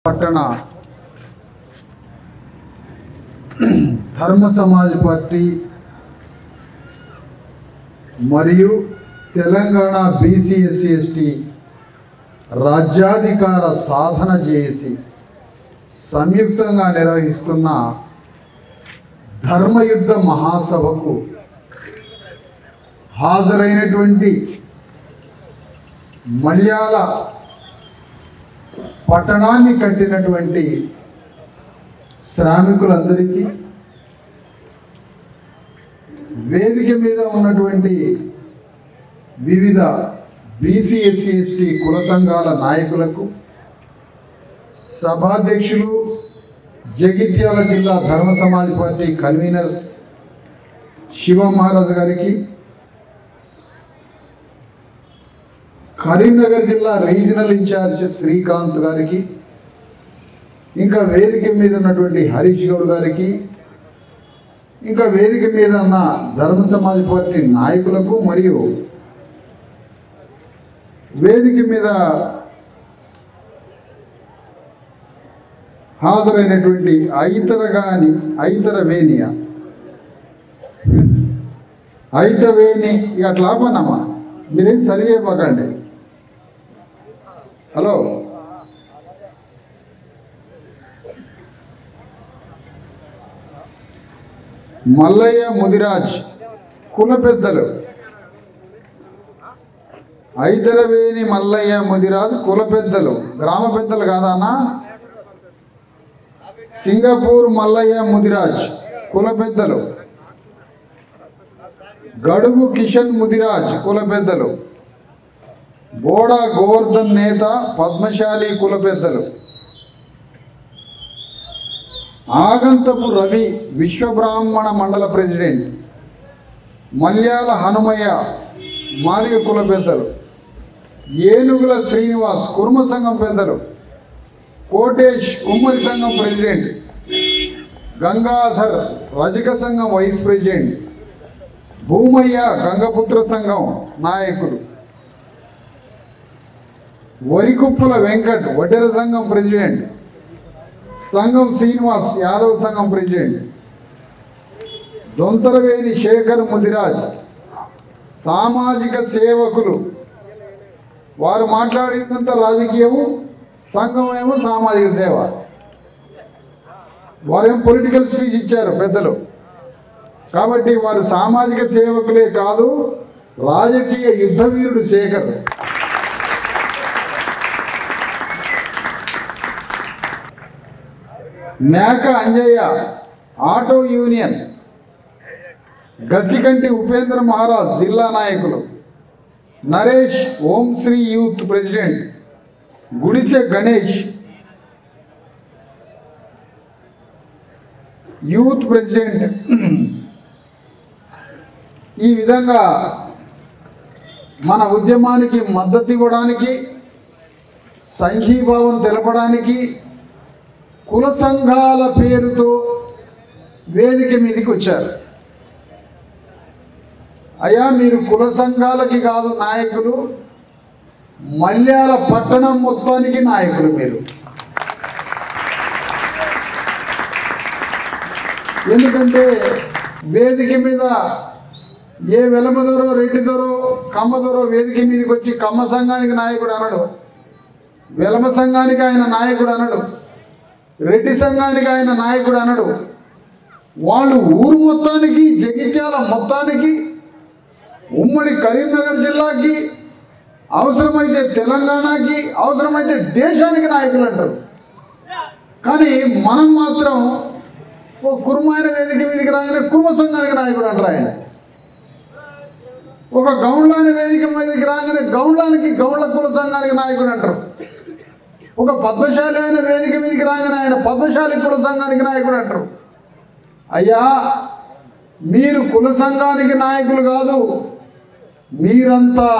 పట్టణ ధర్మ సమాజ్ పార్టీ మరియు తెలంగాణ బీసీ ఎస్సీ ఎస్టీ రాజ్యాధికార సాధన చేసి సంయుక్తంగా నిర్వహిస్తున్న ధర్మయుద్ధ మహాసభకు హాజరైనటువంటి మల్యాల పట్టణాన్ని కట్టినటువంటి శ్రామికులందరికీ, వేదిక మీద ఉన్నటువంటి వివిధ బీసీ ఎస్సీ ఎస్టీ కుల సంఘాల నాయకులకు, సభాధ్యక్షులు, జగిత్యాల జిల్లా ధర్మ సమాజ్ పార్టీ కన్వీనర్ శివ మహారాజ్ గారికి, కరీంనగర్ జిల్లా రీజనల్ ఇన్ఛార్జ్ శ్రీకాంత్ గారికి, ఇంకా వేదిక మీద ఉన్నటువంటి హరీష్ గౌడ్ గారికి, ఇంకా వేదిక మీద ఉన్న ధర్మ సమాజ్ పార్టీ నాయకులకు మరియు వేదిక మీద హాజరైనటువంటి ఐతవేణి అట్లా ఆపనమ్మా, మీరేం సరి చేయకండి. హలో, మల్లయ్య ముదిరాజ్ కుల పెద్దలు, ఐతరవేణి మల్లయ్య ముదిరాజ్ కుల పెద్దలు, గ్రామ పెద్దలు కాదన్నా. సింగపూర్ మల్లయ్య ముదిరాజ్ కుల పెద్దలు, గడుగు కిషన్ ముదిరాజ్ కుల పెద్దలు, బోడా గోవర్ధన్ నేత పద్మశాలి కుల పెద్దలు, ఆగంతపు రవి విశ్వబ్రాహ్మణ మండల ప్రెసిడెంట్, మల్యాల హనుమయ్య మాదిగ కుల పెద్దలు, ఏనుగుల శ్రీనివాస్ కుర్మ సంఘం పెద్దలు, కోటేష్ కుమ్మరి సంఘం ప్రెసిడెంట్, గంగాధర్ రజక సంఘం వైస్ ప్రెసిడెంట్, భూమయ్య గంగపుత్ర సంఘం నాయకులు, వరికుప్పుల వెంకట్ వడ్డెర సంఘం ప్రెసిడెంట్, సంఘం శ్రీనివాస్ యాదవ్ సంఘం ప్రెసిడెంట్, దొంతరవేణి శేఖర్ ముదిరాజ్ సామాజిక సేవకులు. వారు మాట్లాడినంత రాజకీయము, సంఘం ఏమో సామాజిక సేవ. వారేమో పొలిటికల్ స్పీచ్ ఇచ్చారు పెద్దలు, కాబట్టి వారు సామాజిక సేవకులే కాదు, రాజకీయ యుద్ధ వీరుడు శేఖర్. మేక అంజయ్య ఆటో యూనియన్, గసికంటి ఉపేంద్ర మహారాజ్ జిల్లా నాయకులు, నరేష్ ఓంశ్రీ యూత్ ప్రెసిడెంట్, గుడిసె గణేష్ యూత్ ప్రెసిడెంట్. ఈ విధంగా మన ఉద్యమానికి మద్దతు ఇవ్వడానికి, సంఘీభావం తెలపడానికి కుల సంఘాల పేరుతో వేదిక మీదకి వచ్చారు. అయ్యా, మీరు కుల సంఘాలకి కాదు నాయకులు, మల్యాల పట్టణం మొత్తానికి నాయకులు మీరు. ఎందుకంటే వేదిక మీద ఏ వెలమదోరో రెడ్డిదోరో కమ్మదోరో వేదిక మీదకి వచ్చి కమ్మ సంఘానికి నాయకుడు అనడు, వెలమ సంఘానికి ఆయన నాయకుడు అనడు, రెడ్డి సంఘానికి ఆయన నాయకుడు అనడు. వాళ్ళు ఊరు మొత్తానికి, జగిత్యాల మొత్తానికి, ఉమ్మడి కరీంనగర్ జిల్లాకి, అవసరమైతే తెలంగాణకి, అవసరమైతే దేశానికి నాయకులు అంటారు. కానీ మనం మాత్రం ఓ కుర్మాయన వేదిక మీదకి రాగానే కుర్మ సంఘానికి నాయకుడు అంటారు ఆయన. ఒక గౌండ్లాని వేదిక మీదకి రాగానే గౌండ్ల కుల సంఘానికి నాయకుడు అంటారు. ఒక పద్మశాలి అయిన వేదిక మీదకి రాగానే ఆయన పద్మశాలి కుల సంఘానికి నాయకుడు అంటారు. అయ్యా, మీరు కుల సంఘానికి నాయకులు కాదు, మీరంతా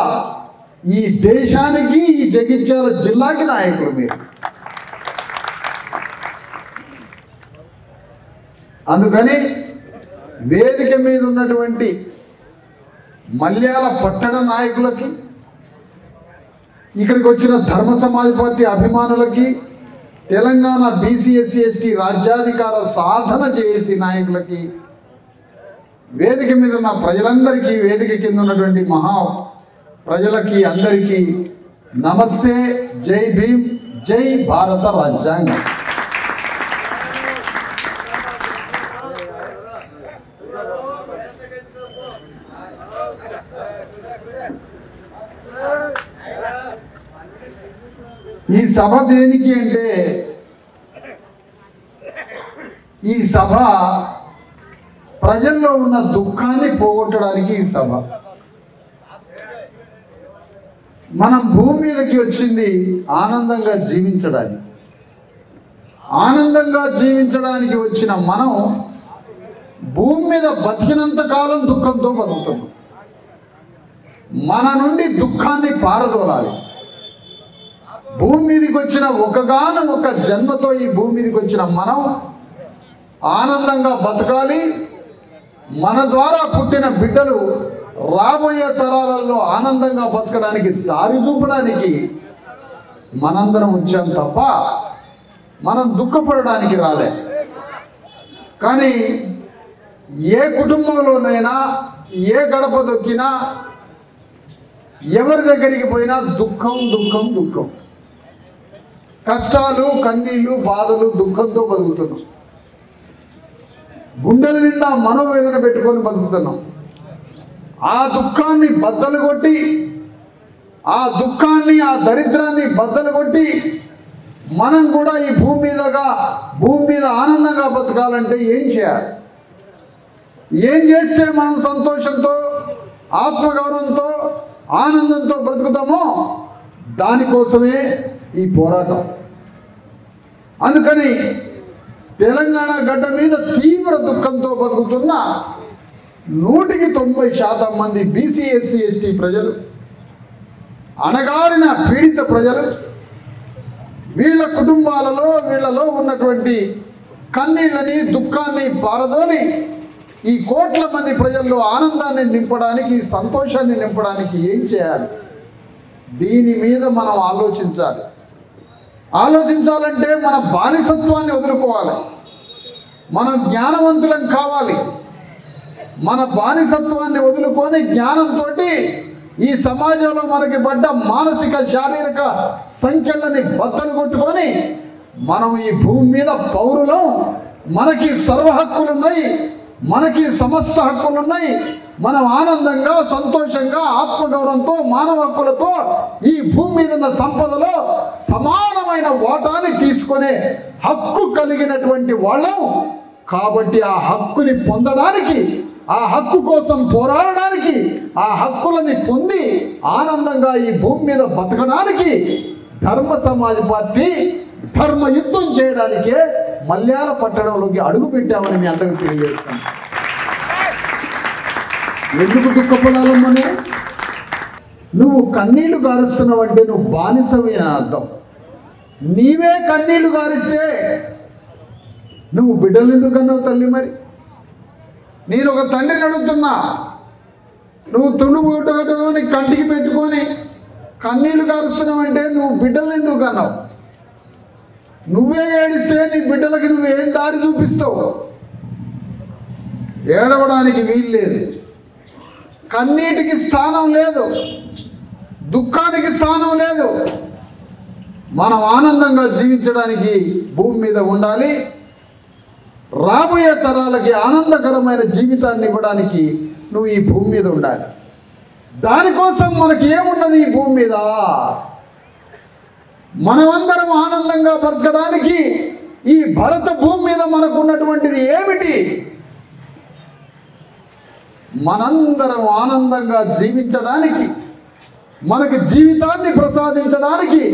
ఈ దేశానికి, ఈ జగిత్యాల జిల్లాకి నాయకులు మీరు. అందుకని వేదిక మీద ఉన్నటువంటి మల్యాల పట్టణ నాయకులకి, ఇక్కడికి వచ్చిన ధర్మ సమాజ్ పార్టీ అభిమానులకి, తెలంగాణ బీసీ ఎస్సీ ఎస్టీ రాజ్యాధికార సాధన చేసి నాయకులకి, వేదిక మీద ఉన్న ప్రజలందరికీ, వేదిక కింద ఉన్నటువంటి మహా ప్రజలకి అందరికీ నమస్తే. జై భీమ్, జై భారత రాజ్యాంగం. ఈ సభ దేనికి అంటే, ఈ సభ ప్రజల్లో ఉన్న దుఃఖాన్ని పోగొట్టడానికి ఈ సభ. మనం భూమి మీదకి వచ్చింది ఆనందంగా జీవించడానికి. ఆనందంగా జీవించడానికి వచ్చిన మనం భూమి మీద బతికినంత కాలం దుఃఖంతో బతుకుతున్నాం. మన నుండి దుఃఖాన్ని పారదోలాలి. భూమి మీదకి వచ్చిన ఒక జన్మతో ఈ భూమి మీదకి వచ్చిన మనం ఆనందంగా బతకాలి. మన ద్వారా పుట్టిన బిడ్డలు రాబోయే తరాలలో ఆనందంగా బతకడానికి దారి చూపడానికి మనందరం వచ్చాం తప్ప మనం దుఃఖపడడానికి రాలే. కానీ ఏ కుటుంబంలోనైనా, ఏ గడప దొక్కినా, ఎవరి దగ్గరికి పోయినా దుఃఖం దుఃఖం దుఃఖం, కష్టాలు, కన్నీళ్ళు, బాధలు, దుఃఖంతో బతుకుతున్నాం. గుండెల నిండా మనోవేదన పెట్టుకొని బతుకుతున్నాం. ఆ దుఃఖాన్ని బద్దలు కొట్టి, ఆ దుఃఖాన్ని, ఆ దరిద్రాన్ని బద్దలు కొట్టి మనం కూడా ఈ భూమి మీద ఆనందంగా బతకాలంటే ఏం చేయాలి? ఏం చేస్తే మనం సంతోషంతో, ఆత్మగౌరవంతో, ఆనందంతో బ్రతుకుతామో దానికోసమే ఈ పోరాటం. అందుకని తెలంగాణ గడ్డ మీద తీవ్ర దుఃఖంతో బతుకుతున్న 190% మంది బీసీ ఎస్సీ ఎస్టీ ప్రజలు, అణగారిన పీడిత ప్రజలు, వీళ్ళ కుటుంబాలలో, వీళ్ళలో ఉన్నటువంటి కన్నీళ్ళని, దుఃఖాన్ని పారదోలి ఈ కోట్ల మంది ప్రజల్లో ఆనందాన్ని నింపడానికి, సంతోషాన్ని నింపడానికి ఏం చేయాలి? దీని మీద మనం ఆలోచించాలి. ఆలోచించాలంటే మన బానిసత్వాన్ని వదులుకోవాలి. మనం జ్ఞానవంతులం కావాలి. మన బానిసత్వాన్ని వదులుకొని జ్ఞానంతో ఈ సమాజంలో మనకి పడ్డ మానసిక, శారీరక సంఖ్యలని బద్దలు కొట్టుకొని మనం ఈ భూమి మీద పౌరులం, మనకి సర్వ హక్కులున్నాయి, మనకి సమస్త హక్కులున్నాయి, మనం ఆనందంగా, సంతోషంగా, ఆత్మగౌరవంతో, మానవ హక్కులతో ఈ భూమి మీద ఉన్న సంపదలో సమానమైన వాటాని తీసుకునే హక్కు కలిగినటువంటి వాళ్ళం. కాబట్టి ఆ హక్కుని పొందడానికి, ఆ హక్కు కోసం పోరాడడానికి, ఆ హక్కులని పొంది ఆనందంగా ఈ భూమి మీద బతకడానికి ధర్మ సమాజ్ పార్టీ ధర్మ యుద్ధం చేయడానికే మల్యాల పట్టణంలోకి అడుగు పెట్టామని మీ అందరికీ తెలియజేస్తాను. ఎందుకు దుఃఖపడాలమ్మని? నువ్వు కన్నీళ్లు గారుస్తున్నావంటే నువ్వు బానిసవి అని అర్థం. నీవే కన్నీళ్లు గారిస్తే నువ్వు బిడ్డలు ఎందుకు అన్నావు తల్లి? మరి నేను ఒక తండ్రిని అడుగుతున్నా, నువ్వు తుండు కట్టుకొని కంటికి పెట్టుకొని కన్నీళ్లు గారుస్తున్నావంటే నువ్వు బిడ్డలు ఎందుకు అన్నావు? నువ్వే ఏడిస్తే నీ బిడ్డలకి నువ్వేం దారి చూపిస్తావు? ఏడవడానికి వీలు లేదు, కన్నీటికి స్థానం లేదు, దుఃఖానికి స్థానం లేదు. మనం ఆనందంగా జీవించడానికి భూమి మీద ఉండాలి. రాబోయే తరాలకి ఆనందకరమైన జీవితాన్ని ఇవ్వడానికి నువ్వు ఈ భూమి మీద ఉండాలి. దానికోసం మనకి ఏమున్నది ఈ భూమి మీద? మనమందరం ఆనందంగా బ్రతకడానికి ఈ భరత భూమి మీద మనకు ఉన్నటువంటిది ఏమిటి? మనందరం ఆనందంగా జీవించడానికి, మనకి జీవితాన్ని ప్రసాదించడానికి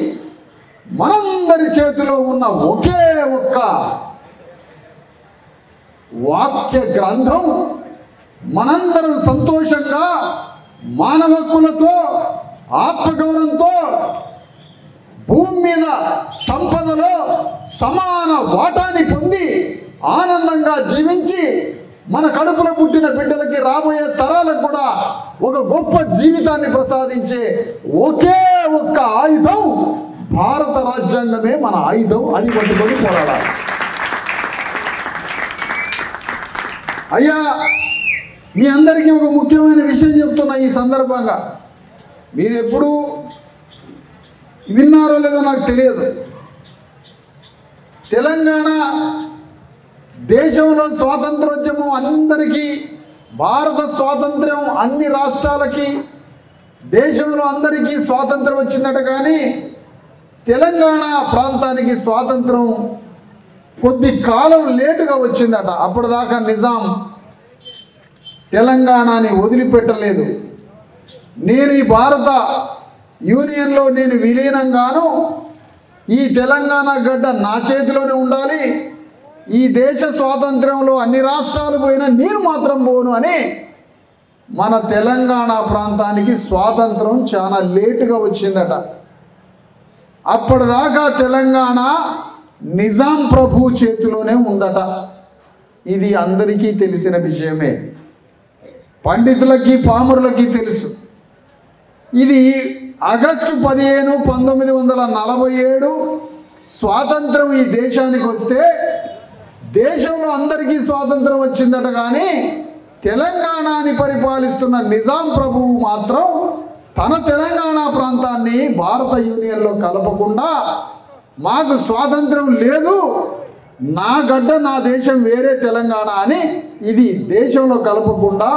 మనందరి చేతిలో ఉన్న ఒకే ఒక్క వాక్య గ్రంథం మనందరం సంతోషంగా, మానవ హక్కులతో, ఆత్మగౌరవంతో భూమి మీద సంపదలో సమాన వాటాని పొంది ఆనందంగా జీవించి మన కడుపులో పుట్టిన బిడ్డలకి, రాబోయే తరాలకు కూడా ఒక గొప్ప జీవితాన్ని ప్రసాదించే ఒకే ఒక్క ఆయుధం భారత రాజ్యాంగమే మన ఆయుధం, అది పట్టుకొని పోరాడాలి. అయ్యా, మీ అందరికీ ఒక ముఖ్యమైన విషయం చెప్తున్నా ఈ సందర్భంగా. మీరు ఎప్పుడు విన్నారో లేదో నాకు తెలియదు. తెలంగాణ దేశంలో స్వాతంత్రోద్యమం అందరికీ, భారత స్వాతంత్ర్యం అన్ని రాష్ట్రాలకి, దేశంలో అందరికీ స్వాతంత్రం వచ్చిందట. కానీ తెలంగాణ ప్రాంతానికి స్వాతంత్రం కొద్ది కాలం లేటుగా వచ్చిందట. అప్పటిదాకా నిజాం తెలంగాణని వదిలిపెట్టలేదు. నేను ఈ భారత యూనియన్లో నేను విలీనంగాను, ఈ తెలంగాణ గడ్డ నా చేతిలోనే ఉండాలి, ఈ దేశ స్వాతంత్రంలో అన్ని రాష్ట్రాలు పోయినా నేను మాత్రం పోను అని మన తెలంగాణ ప్రాంతానికి స్వాతంత్రం చాలా లేటుగా వచ్చిందట. అప్పటిదాకా తెలంగాణ నిజాం ప్రభు చేతిలోనే ఉందట. ఇది అందరికీ తెలిసిన విషయమే, పండితులకి పామరులకి తెలుసు. ఇది ఆగస్టు 15, 1947 స్వాతంత్రం ఈ దేశానికి వస్తే దేశంలో అందరికీ స్వాతంత్రం వచ్చిందట. కానీ తెలంగాణని పరిపాలిస్తున్న నిజాం ప్రభువు మాత్రం తన తెలంగాణ ప్రాంతాన్ని భారత యూనియన్లో కలపకుండా, మాకు స్వాతంత్రం లేదు, నా గడ్డ నా దేశం వేరే తెలంగాణ అని ఇది దేశంలో కలపకుండా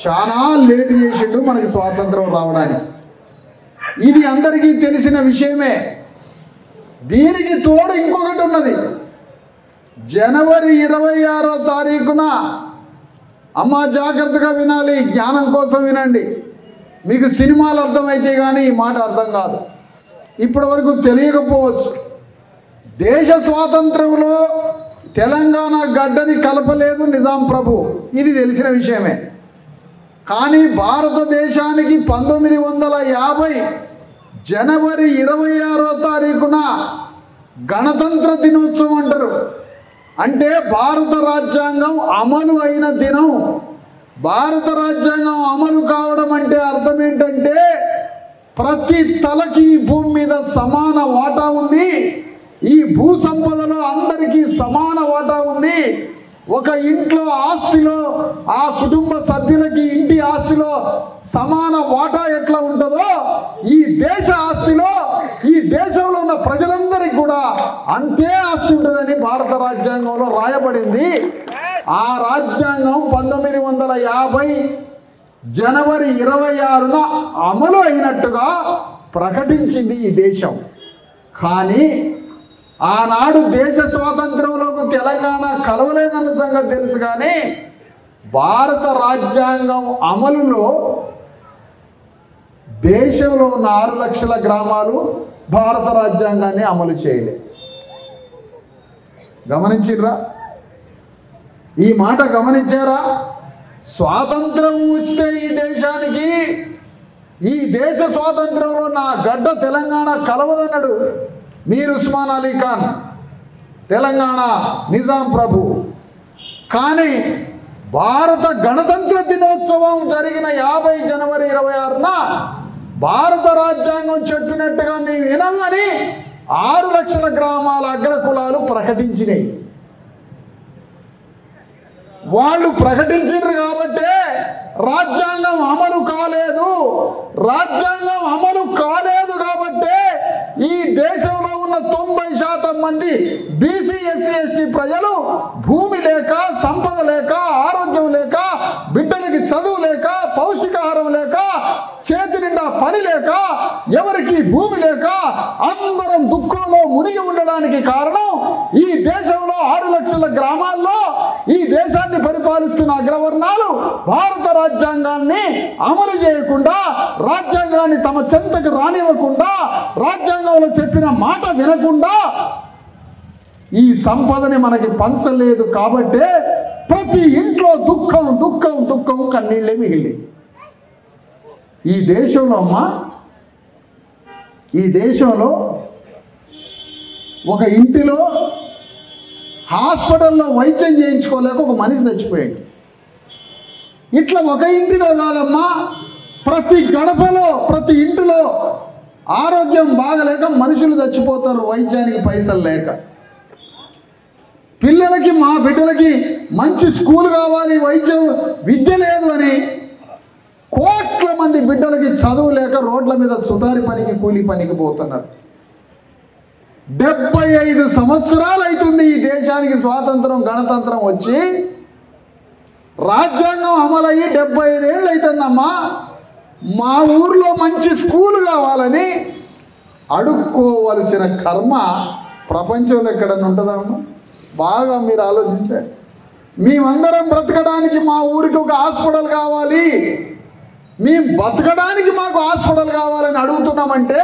చాలా లేటు చేసిండు మనకి స్వాతంత్రం రావడానికి. ఇది అందరికీ తెలిసిన విషయమే. దీనికి తోడు ఇంకొకటి ఉన్నది. జనవరి 26వ తారీఖున, అమ్మ జాగ్రత్తగా వినాలి, జ్ఞానం కోసం వినండి. మీకు సినిమాలు అర్థమైతే కానీ ఈ మాట అర్థం కాదు. ఇప్పటి వరకు తెలియకపోవచ్చు. దేశ స్వాతంత్రంలో తెలంగాణ గడ్డని కలపలేదు నిజాం ప్రభు, ఇది తెలిసిన విషయమే. కానీ భారతదేశానికి 1950 జనవరి 26వ తారీఖున గణతంత్ర దినోత్సవం అంటారు. అంటే భారత రాజ్యాంగం అమలు అయిన దినం. భారత రాజ్యాంగం అమలు కావడం అంటే అర్థం ఏంటంటే ప్రతి తలకి ఈ భూమి మీద సమాన వాటా ఉంది, ఈ భూ సంపదలో అందరికీ సమాన వాటా ఉంది. ఒక ఇంట్లో ఆస్తిలో ఆ కుటుంబ సభ్యులకి ఇంటి ఆస్తిలో సమాన వాటా ఎట్లా ఉంటుందో, ఈ దేశ ఆస్తిలో ఈ దేశంలో ఉన్న ప్రజలందరికీ కూడా అంతే ఆస్తి ఉంటుందని భారత రాజ్యాంగంలో రాయబడింది. ఆ రాజ్యాంగం 1950 జనవరి 26న అమలు అయినట్టుగా ప్రకటించింది ఈ దేశం. కానీ ఆనాడు దేశ స్వాతంత్రంలోకి తెలంగాణ కలవలేదన్న సంగతి తెలుసు. కానీ భారత రాజ్యాంగం అమలులో దేశంలో ఉన్న 6 లక్షల గ్రామాలు భారత రాజ్యాంగాన్ని అమలు చేయలే. గమనించిర్రా? ఈ మాట గమనించారా? స్వాతంత్రం వచ్చితే ఈ దేశానికి, ఈ దేశ స్వాతంత్రంలో నా గడ్డ తెలంగాణ కలవదన్నాడు మీర్ ఉస్మాన్ అలీ ఖాన్, తెలంగాణ నిజాం ప్రభు. కానీ భారత గణతంత్ర దినోత్సవం జరిగిన 50 జనవరి 26న భారత రాజ్యాంగం చెప్పినట్టుగా మేము వినమని 6 లక్షల గ్రామాల అగ్రకులాలు ప్రకటించినాయి. వాళ్ళు ప్రకటించారు కాబట్టే రాజ్యాంగం అమలు కాలేదు. రాజ్యాంగం అమలు కాలేదు కాబట్టే ఈ దేశంలో ఉన్న 90% మంది బీసీ ఎస్సీ ఎస్టీ ప్రజలు భూమి లేక, సంపద లేక, ఆరోగ్యం లేక, బిడ్డలకి చదువు లేక, పౌష్టికాహారం లేక, చేతి నిండా పని లేక, ఎవరికి భూమి లేక అందరం దుఃఖంలో మునిగి ఉండడానికి కారణం ఈ దేశంలో 6 లక్షల గ్రామాల్లో ఈ దేశాన్ని పరిపాలిస్తున్న అగ్రవర్ణాలు భారత రాజ్యాంగాన్ని అమలు చేయకుండా, రాజ్యాంగాన్ని తమ చెంతకు రానివ్వకుండా, రాజ్యాంగంలో చెప్పిన మాట వినకుండా ఈ సంపదని మనకి పంచలేదు. కాబట్టే ప్రతి ఇంట్లో దుఃఖం దుఃఖం దుఃఖం, కన్నీళ్ళే మిగిలి. ఈ దేశంలో ఈ దేశంలో ఒక ఇంటిలో హాస్పిటల్లో వైద్యం చేయించుకోలేక ఒక మనిషి చచ్చిపోయాడు. ఇట్లా ఒక ఇంటిలో కాదమ్మా, ప్రతి గడపలో, ప్రతి ఇంటిలో ఆరోగ్యం బాగలేక మనుషులు చచ్చిపోతారు వైద్యానికి పైసలు లేక. పిల్లలకి మా బిడ్డలకి మంచి స్కూల్ కావాలి, విద్య లేదు అని కోట్ల మంది బిడ్డలకి చదువు లేక రోడ్ల మీద సుతారి పనికి కూలి పనికి పోతున్నారు. 75 సంవత్సరాలు అవుతుంది ఈ దేశానికి స్వాతంత్రం గణతంత్రం వచ్చి. రాజ్యాంగం అమలయ్యి 75 ఏళ్ళు అవుతుందమ్మా. మా ఊర్లో మంచి స్కూల్ కావాలని అడుక్కోవలసిన కర్మ ప్రపంచంలో ఎక్కడన్నా ఉంటుందమ్మా? బాగా మీరు ఆలోచించండి. మేమందరం బ్రతకడానికి మా ఊరికి ఒక హాస్పిటల్ కావాలి, మేము బతకడానికి మాకు హాస్పిటల్ కావాలని అడుగుతున్నామంటే,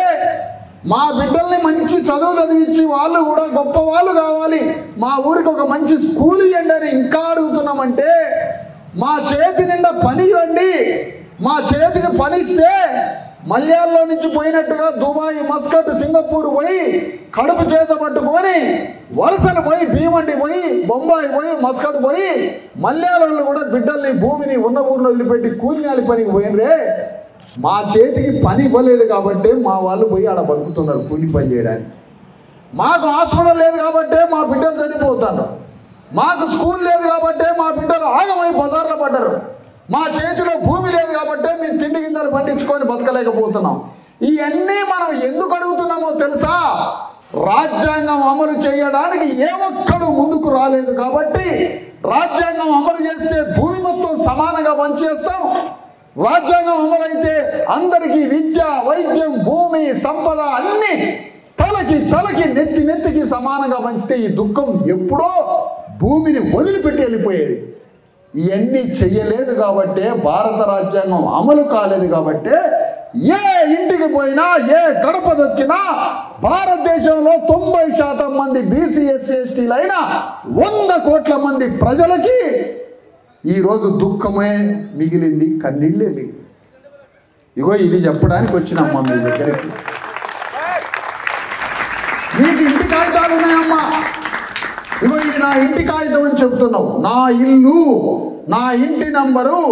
మా బిడ్డల్ని మంచి చదువు చదివించి వాళ్ళు కూడా గొప్ప వాళ్ళు కావాలి, మా ఊరికి ఒక మంచి స్కూల్ ఇవ్వండి అని ఇంకా అడుగుతున్నామంటే, మా చేతి నిండా పని ఇవ్వండి, మా చేతికి పని ఇస్తే మల్యాల్లో నుంచి పోయినట్టుగా దుబాయ్, మస్కట్, సింగపూర్ పోయి కడుపు చేత పట్టుకొని వలసలు పోయి భీమండి పోయి బొంబాయి పోయి మస్కట్ పోయి మల్యాలలో కూడా బిడ్డల్ని భూమిని ఉన్న ఊరిలో వదిలిపెట్టి కూలినాలి పనికి పోయినరే. మా చేతికి పని ఇవ్వలేదు కాబట్టి మా వాళ్ళు పోయి ఆడ బతుకుతున్నారు కూలి పని చేయడానికి. మాకు హాస్పిటల్ లేదు కాబట్టి మా బిడ్డలు చనిపోతారు, మాకు స్కూల్ లేదు కాబట్టి మా బిడ్డలు ఆగమై బజార్లో పడ్డారు, మా చేతిలో భూమి లేదు కాబట్టి మేము తిండి గింజలు పండించుకొని బతకలేకపోతున్నాం. ఇవన్నీ మనం ఎందుకు అడుగుతున్నామో తెలుసా? రాజ్యాంగం అమలు చేయడానికి ఏ ఒక్కడు ముందుకు రాలేదు కాబట్టి. రాజ్యాంగం అమలు చేస్తే భూమి మొత్తం సమానంగా పంచేస్తాం. రాజ్యాంగం అమలైతే అందరికీ విద్య, వైద్యం, భూమి, సంపద అన్నీ తలకి నెత్తికి సమానంగా పంచితే ఈ దుఃఖం ఎప్పుడో భూమిని వదిలిపెట్టి వెళ్ళిపోయేది. ఇవన్నీ చెయ్యలేదు కాబట్టే భారత రాజ్యాంగం అమలు కాలేదు కాబట్టే ఏ ఇంటికి పోయినా ఏ గడప దొక్కినా భారతదేశంలో 90% మంది బీసీ, ఎస్సీ, ఎస్టీలైన 100 కోట్ల మంది ప్రజలకి ఈరోజు దుఃఖమే మిగిలింది, కన్నీళ్ళే మిగిలింది. ఇగో ఇది చెప్పడానికి వచ్చినమ్మా మీ దగ్గరికి. మీకు ఇంటి కాగితాలు ఉన్నాయమ్మా, ఇగో ఇది నా ఇంటి కాగితం అని చెప్తున్నావు, నా ఇల్లు, నా ఇంటి నంబరు,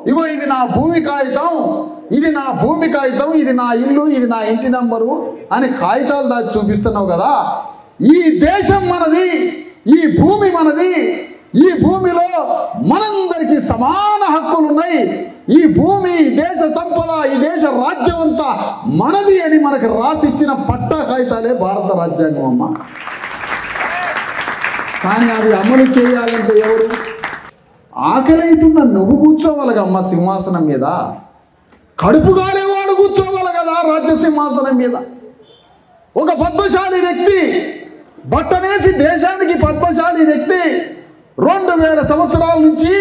ఇగో ఇది నా భూమి కాగితం, ఇది నా భూమి కాగితం, ఇది నా ఇల్లు, ఇది నా ఇంటి నంబరు అని కాగితాలు దాచి చూపిస్తున్నావు కదా. ఈ దేశం మనది, ఈ భూమి మనది, ఈ భూమిలో మనందరికీ సమాన హక్కులు ఉన్నాయి, ఈ భూమి, ఈ దేశ సంపద, ఈ దేశ రాజ్యం అంతా మనది అని మనకు రాసిచ్చిన పట్టా కాగితాలే భారత రాజ్యాంగం అమ్మ. కానీ అది అమలు చేయాలంటే ఎవరు? ఆకలి అవుతున్న నువ్వు కూర్చోవాలిగమ్మ సింహాసనం మీద, కడుపు కాలేవాడు కూర్చోవాలి కదా రాజ్య సింహాసనం మీద. ఒక పద్మశాలి వ్యక్తి, బట్టనేసి దేశానికి పద్మశాలి వ్యక్తి 2000 సంవత్సరాల నుంచి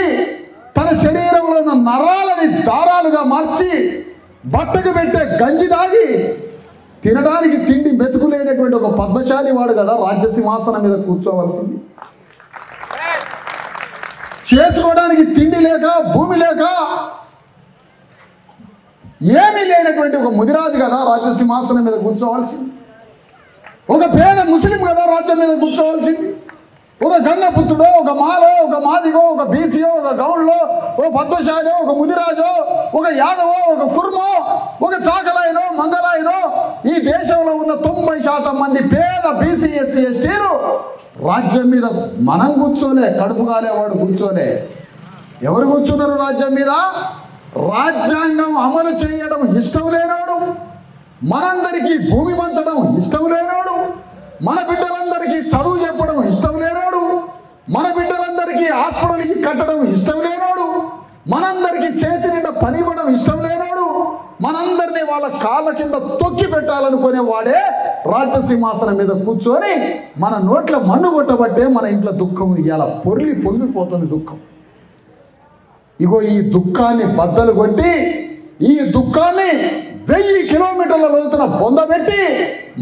తన శరీరంలో ఉన్న నరాలని దారాలుగా మార్చి బట్టకు పెట్టే గంజి దాగి తినడానికి తిండి మెతుకులేనటువంటి ఒక పద్మశాలి వాడు కదా రాజ్య సింహాసనం మీద కూర్చోవలసింది. చేసుకోవడానికి తిండి లేక, భూమి లేక, ఏమీ లేనటువంటి ఒక ముదిరాజు కదా రాజ్య సింహాసనం మీద కూర్చోవలసింది. ఒక పేద ముస్లిం కదా రాజ్యం మీద కూర్చోవలసింది. ఒక గంగపుత్రుడో, ఒక మాలో, ఒక మాదిగో, ఒక బీసీయో, ఒక గౌడ్లో, ఒక పద్మశాలో, ఒక ముదిరాజో, ఒక యాదవో, ఒక కుర్మో, ఒక చాకలాయనో, మంగళాయనో, ఈ దేశంలో ఉన్న 90% మంది పేద బీసీ, ఎస్సీ, ఎస్టీలు రాజ్యం మీద మనం కూర్చోలే, కడుపు కాలేవాడు కూర్చోలే. ఎవరు కూర్చున్నారు రాజ్యం మీద? రాజ్యాంగం అమలు చేయడం ఇష్టం లేనోడు, మనందరికీ భూమి పంచడం ఇష్టం లేనోడు, మన బిడ్డలందరికీ చదువు చెప్పడం ఇష్టం లేనోడు, మన బిడ్డలందరికీ హాస్పిటల్కి కట్టడం ఇష్టం లేనోడు, మనందరికీ చేతి నిండా పని ఇవ్వడం ఇష్టం లేనోడు, మనందరినీ వాళ్ళ కాళ్ళ కింద తొక్కి పెట్టాలనుకునే వాడే రాజ్య సింహాసనం మీద కూర్చొని మన నోట్ల మన్ను కొట్టబట్టే మన ఇంట్లో దుఃఖం ఇలా పొంగిపోతుంది దుఃఖం. ఇగో ఈ దుఃఖాన్ని బద్దలు కొట్టి, ఈ దుఃఖాన్ని 1000 కిలోమీటర్ల లోతున పొందబెట్టి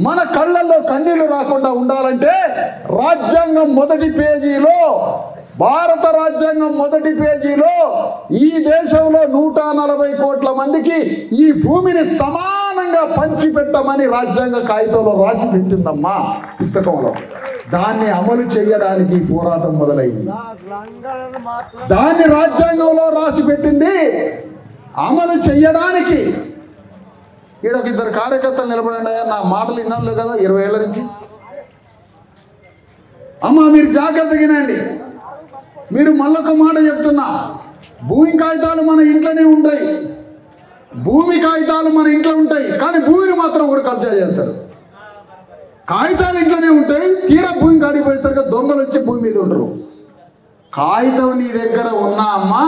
మన కళ్ళల్లో కన్నీళ్లు రాకుండా ఉండాలంటే రాజ్యాంగం మొదటి పేజీలో, భారత రాజ్యాంగం మొదటి పేజీలో ఈ దేశంలో 140 కోట్ల మందికి ఈ భూమిని సమానంగా పంచిపెట్టమని రాజ్యాంగ కాగితంలో రాసి పెట్టిందమ్మా పుస్తకంలో. దాన్ని అమలు చేయడానికి పోరాటం మొదలైంది. దాన్ని రాజ్యాంగంలో రాసి పెట్టింది అమలు చేయడానికి ఈడ ఒక ఇద్దరు కార్యకర్తలు నిలబడండి, నా మాటలు విన్నాను కదా 20 ఏళ్ళ నుంచి. అమ్మ మీరు జాగ్రత్తగా వినండి. మీరు మళ్ళొక మాట చెప్తున్నా, భూమి కాగితాలు మన ఇంట్లోనే ఉంటాయి, భూమి కాగితాలు మన ఇంట్లో ఉంటాయి, కానీ భూమిని మాత్రం కూడా కబ్జా చేస్తారు. కాగితాలు ఇంట్లోనే ఉంటాయి, తీరా భూమి కాడికి పోయేసరికి దొంగలు వచ్చి భూమి మీద ఉండరు. కాగితం నీ దగ్గర ఉన్నా అమ్మా,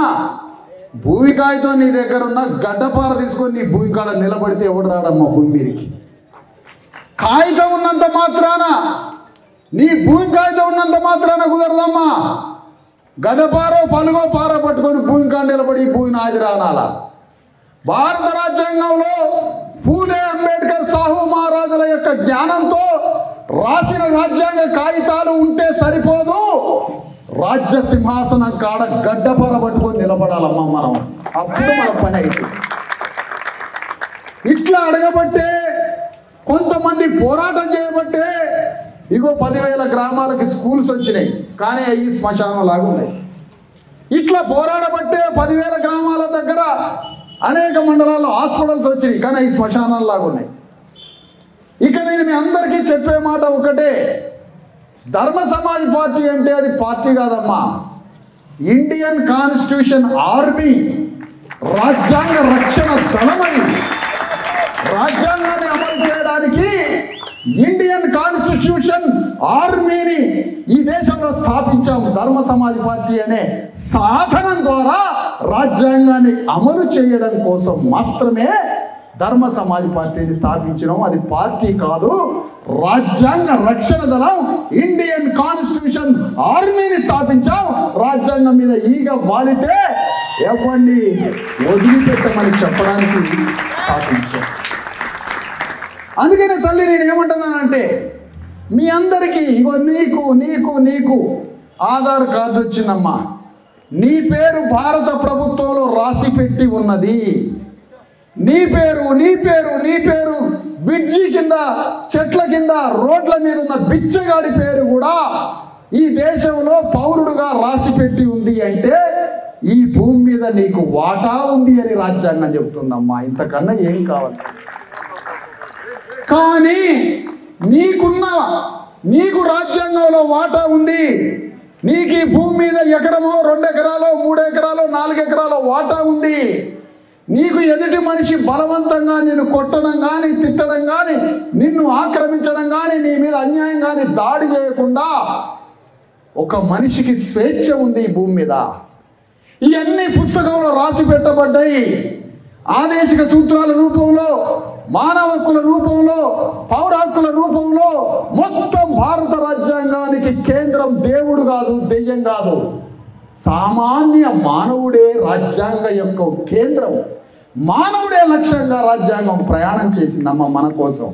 భూమి కాగితం నీ దగ్గర ఉన్న గడ్డపార తీసుకొని నీ భూమి కాడ నిలబడితే ఎవడు రాడమ్మా భూమి మీదకి. కాగితం ఉన్నంత మాత్రాన, నీ భూమి కాగితం ఉన్నంత మాత్రాన కుదరదమ్మా. గడ్డపారో పలుగో పార పట్టుకొని భూమి కాడ నిలబడి భూమి నాది రానాలా. భారత రాజ్యాంగంలో పూలే అంబేద్కర్ సాహు మహారాజుల యొక్క జ్ఞానంతో రాసిన రాజ్యాంగ కాగితాలు ఉంటే సరిపోదు, రాజ్య సింహాసనం కాడ గడ్డపార పట్టుకొని నిలబడాలమ్మా మనం, అప్పుడు మన పని అయితే. ఇట్లా అడగబట్టే, కొంతమంది పోరాటం చేయబట్టే ఇగో 10,000 గ్రామాలకి స్కూల్స్ వచ్చినాయి, కానీ అవి శ్మశానం లాగా ఉన్నాయి. ఇట్లా పోరాడబట్టే 10,000 గ్రామాల దగ్గర అనేక మండలాల్లో హాస్పిటల్స్ వచ్చినాయి, కానీ అవి శ్మశానాలు లాగా ఉన్నాయి. ఇక నేను మీ అందరికీ చెప్పే మాట ఒకటే, ధర్మ సమాజ్ పార్టీ అంటే అది పార్టీ కాదమ్మా, ఇండియన్ కాన్స్టిట్యూషన్ ఆర్మీ, రాజ్యాంగ రక్షణ దళమని. రాజ్యాంగాన్ని అమలు చేయడానికి ఇండియన్ కాన్స్టిట్యూషన్ ఆర్మీని ఈ దేశంలో స్థాపించాము. ధర్మ సమాజ్ పార్టీ అనే సాధనం ద్వారా రాజ్యాంగాన్ని అమలు చేయడం కోసం మాత్రమే ధర్మ సమాజ్ పార్టీని స్థాపించినాం. అది పార్టీ కాదు, రాజ్యాంగ రక్షణ దళం, ఇండియన్ కాన్స్టిట్యూషన్ ఆర్మీని స్థాపించాం. రాజ్యాంగం మీద ఈగ వాలితే ఎవరిని వదిలిపెట్టమని చెప్పడానికి స్థాపించాం. అందుకనే తల్లి నేను ఏమంటున్నానంటే, మీ అందరికీ ఇగో నీకు నీకు నీకు ఆధార్ కార్డు వచ్చిందమ్మా, నీ పేరు భారత ప్రభుత్వంలో రాసి పెట్టి ఉన్నది. నీ పేరు నీ పేరు నీ పేరు బ్రిడ్జి కింద, చెట్ల కింద, రోడ్ల మీద ఉన్న బిచ్చగాడి పేరు కూడా ఈ దేశంలో పౌరుడుగా రాసి పెట్టి ఉంది అంటే ఈ భూమి మీద నీకు వాటా ఉంది అని రాజ్యాంగం చెప్తుందమ్మా. ఇంతకన్నా ఏం కావాలి? కానీ నీకు రాజ్యాంగంలో వాటా ఉంది. నీకు ఈ భూమి మీద ఎకరమో 2 ఎకరాలో 3 ఎకరాలో 4 ఎకరాలో వాటా ఉంది. నీకు ఎదుటి మనిషి బలవంతంగా నిన్ను కొట్టడం కానీ, తిట్టడం కానీ, నిన్ను ఆక్రమించడం కానీ, నీ మీద అన్యాయం కానీ దాడి చేయకుండా ఒక మనిషికి స్వేచ్ఛ ఉంది ఈ భూమి మీద. ఇవన్నీ పుస్తకంలో రాసి పెట్టబడ్డాయి. ఆదేశిక సూత్రాల రూపంలో, మానవ హక్కుల రూపంలో, పౌర హక్కుల రూపంలో మొత్తం భారత రాజ్యాంగానికి కేంద్రం దేవుడు కాదు, దెయ్యం కాదు, సామాన్య మానవుడే రాజ్యాంగ యొక్క కేంద్రం. మానవుడే లక్ష్యంగా రాజ్యాంగం ప్రయాణం చేసిందమ్మ మన కోసం.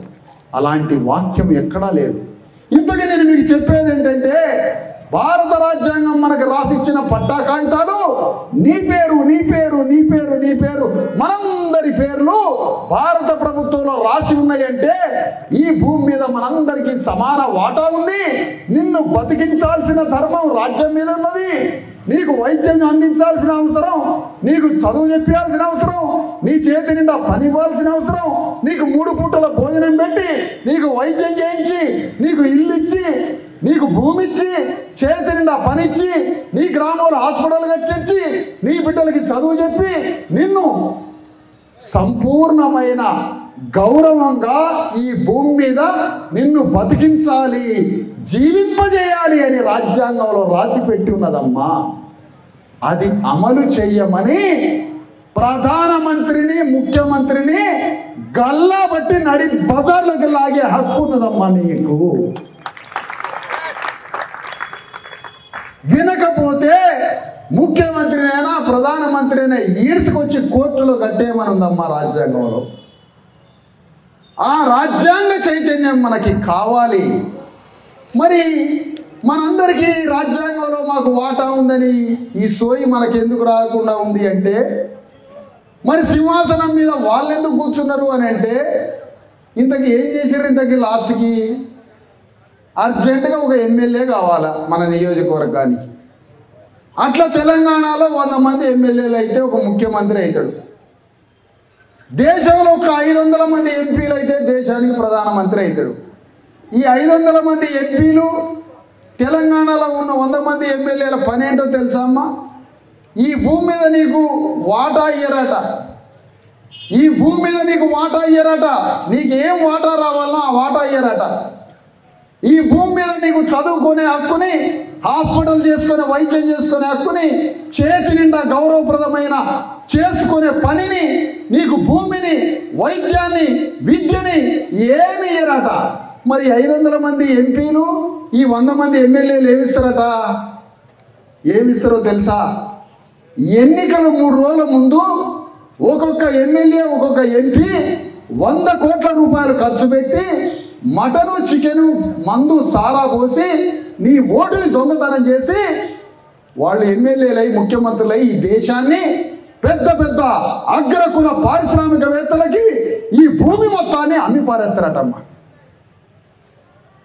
అలాంటి వాక్యం ఎక్కడా లేదు. ఇంతకీ నేను మీకు చెప్పేది ఏంటంటే, భారత రాజ్యాంగం మనకు రాసిచ్చిన పట్టా కాగితాలు నీ పేరు నీ పేరు నీ పేరు నీ పేరు మనందరి పేర్లు భారత ప్రభుత్వంలో రాసి ఉన్నాయంటే ఈ భూమి మీద మనందరికీ సమాన వాటా ఉంది. నిన్ను బతికించాల్సిన ధర్మం రాజ్యం మీద ఉన్నది. నీకు వైద్యం అందించాల్సిన అవసరం, నీకు చదువు చెప్పాల్సిన అవసరం, నీ చేతి నిండా పని ఇవ్వాల్సిన అవసరం, నీకు 3 పూటల భోజనం పెట్టి, నీకు వైద్యం చేయించి, నీకు ఇల్లు ఇచ్చి, నీకు భూమి ఇచ్చి, చేతి నిండా పనిచ్చి, నీ గ్రామంలో హాస్పిటల్ కట్టించి, నీ బిడ్డలకి చదువు చెప్పి, నిన్ను సంపూర్ణమైన గౌరవంగా ఈ భూమి మీద నిన్ను బతికించాలి, జీవింపజేయాలి అని రాజ్యాంగంలో రాసి పెట్టి ఉన్నదమ్మా. అది అమలు చెయ్యమని ప్రధానమంత్రిని, ముఖ్యమంత్రిని గల్లా బట్టి నడి బజార్లోకి లాగే హక్కు ఉన్నదమ్మా నీకు. వినకపోతే ముఖ్యమంత్రినైనా ప్రధానమంత్రినైనా ఈడ్చుకొచ్చి కోర్టులో కట్టేయమని ఉందమ్మా రాజ్యాంగంలో. ఆ రాజ్యాంగ చైతన్యం మనకి కావాలి. మరి మనందరికీ రాజ్యాంగంలో మాకు వాటా ఉందని ఈ సోయి మనకి ఎందుకు రాకుండా ఉంది అంటే, మరి సింహాసనం మీద వాళ్ళు ఎందుకు కూర్చున్నారు అని అంటే, ఇంతకీ ఏం చేశారు? ఇంతకీ లాస్ట్కి అర్జెంటుగా ఒక ఎమ్మెల్యే కావాలా మన నియోజకవర్గానికి. అట్లా తెలంగాణలో 100 మంది ఎమ్మెల్యేలు అయితే ఒక ముఖ్యమంత్రి అవుతాడు. దేశంలో ఒక 500 మంది ఎంపీలు అయితే దేశానికి ప్రధానమంత్రి అవుతాడు. ఈ 500 మంది ఎంపీలు తెలంగాణలో ఉన్న 100 మంది ఎమ్మెల్యేల పని ఏంటో తెలుసా అమ్మా? ఈ భూమి మీద నీకు వాటా ఇయ్యరట. ఈ భూమి మీద నీకు వాటా ఇయ్యరట. నీకు ఏం వాటా రావాలన్నా ఆ వాటా ఇయ్యరట. ఈ భూమి మీద నీకు చదువుకునే హక్కుని, హాస్పిటల్ చేసుకునే, వైద్యం చేసుకునే హక్కుని, చేతి నిండా గౌరవప్రదమైన చేసుకునే పనిని, నీకు భూమిని, వైద్యాన్ని, విద్యని ఏమి ఇయ్యరట. మరి 500 మంది ఎంపీలు, ఈ 100 మంది ఎమ్మెల్యేలు ఏమిస్తారట? ఏమిస్తారో తెలుసా? ఎన్నికలు 3 రోజుల ముందు ఒక్కొక్క ఎమ్మెల్యే, ఒక్కొక్క ఎంపీ 100 కోట్ల రూపాయలు ఖర్చు పెట్టి మటను, చికెను, మందు, సారా పోసి నీ ఓటుని దొంగతనం చేసి వాళ్ళు ఎమ్మెల్యేలై, ముఖ్యమంత్రులై ఈ దేశాన్ని పెద్ద పెద్ద అగ్రకుల పారిశ్రామికవేత్తలకి ఈ భూమి మొత్తాన్ని అమ్మి పారేస్తారటమ్మా.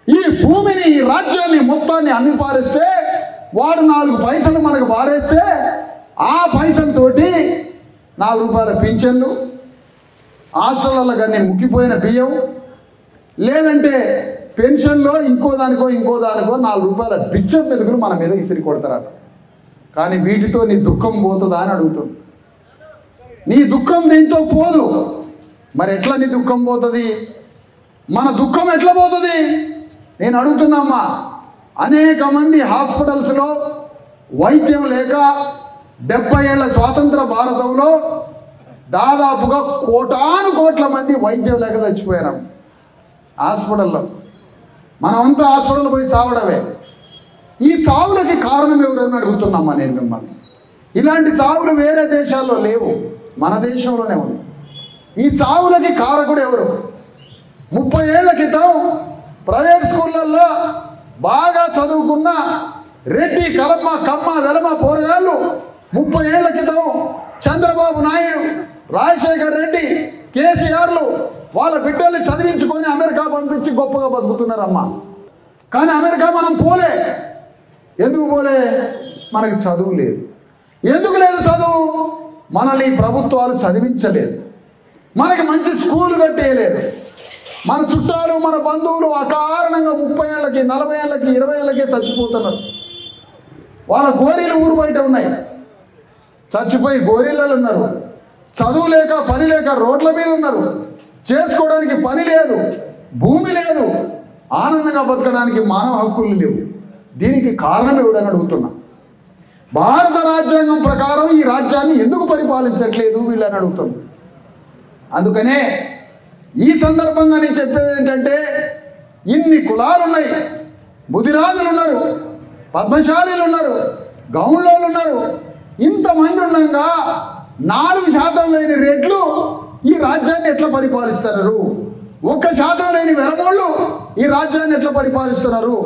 ఈ భూమిని, ఈ రాజ్యాన్ని మొత్తాన్ని అమ్మి పారేస్తే వాడు 4 పైసలు మనకు పారేస్తే ఆ పైసలతోటి 4 రూపాయల పింఛన్లు, హాస్టళ్ళలో కానీ ముక్కిపోయిన బియ్యం, లేదంటే పెన్షన్లో ఇంకో దానికో 4 రూపాయల బిచ్చం మెతుకులు మన మీద ఇసిరి కొడతారట. కానీ వీటితో నీ దుఃఖం పోతుందా అని అడుగుతుంది. నీ దుఃఖం దీంతో పోదు. మరి ఎట్లా నీ దుఃఖం పోతుంది? మన దుఃఖం ఎట్లా పోతుంది నేను అడుగుతున్నామ్మా. అనేక మంది హాస్పిటల్స్లో వైద్యం లేక 70 ఏళ్ల స్వాతంత్ర భారతంలో దాదాపుగా కోట్ల మంది వైద్యం లేక చచ్చిపోయారు హాస్పిటల్లో. మనమంతా హాస్పిటల్ పోయి చావడమే. ఈ చావులకి కారణం ఎవరైనా అడుగుతున్నామ్మా నేను మిమ్మల్ని. ఇలాంటి చావులు వేరే దేశాల్లో లేవు, మన దేశంలోనే ఉంది. ఈ చావులకి కారకుడు ఎవరు? 30 ఏళ్ల క్రితం ప్రైవేట్ స్కూళ్ళల్లో బాగా చదువుకున్న రెడ్డి, కలమ్మ, కమ్మ, వెలమ పోరగాళ్ళు 30 ఏళ్ల క్రితం చంద్రబాబు నాయుడు, రాజశేఖర్ రెడ్డి, కేసీఆర్లు వాళ్ళ బిడ్డల్ని చదివించుకొని అమెరికా పంపించి గొప్పగా బతుకుతున్నారమ్మా. కానీ అమెరికా మనం పోలే. ఎందుకు పోలే? మనకి చదువు లేదు. ఎందుకు లేదు చదువు? మనల్ని ప్రభుత్వాలు చదివించలేదు. మనకి మంచి స్కూల్ కట్టేయలేదు. మన చుట్టాలు, మన బంధువులు అకారణంగా 30 ఏళ్ళకి, 40 ఏళ్ళకి, 20 ఏళ్ళకే చచ్చిపోతున్నారు. వాళ్ళ గోరీలు ఊరు బయట ఉన్నాయి. చచ్చిపోయి గోరీలలో ఉన్నారు. చదువు లేక, పని లేక రోడ్ల మీద ఉన్నారు. చేసుకోవడానికి పని లేదు, భూమి లేదు, ఆనందంగా బతకడానికి మానవ హక్కులు లేవు. దీనికి కారణం ఎవడని అడుగుతున్నా. భారత రాజ్యాంగం ప్రకారం ఈ రాజ్యాన్ని ఎందుకు పరిపాలించట్లేదు వీళ్ళని అడుగుతున్నా. అందుకనే ఈ సందర్భంగా నేను చెప్పేది ఏంటంటే, ఇన్ని కులాలు ఉన్నాయి, ముదిరాజులు ఉన్నారు, పద్మశాలీలు ఉన్నారు, గౌండ్లోళ్ళు ఉన్నారు. ఇంతమంది ఉండగా 4% లేని రెడ్లు ఈ రాజ్యాన్ని ఎట్లా పరిపాలిస్తున్నారు? 1% లేని వెలమోళ్ళు ఈ రాజ్యాన్ని ఎట్లా పరిపాలిస్తున్నారు?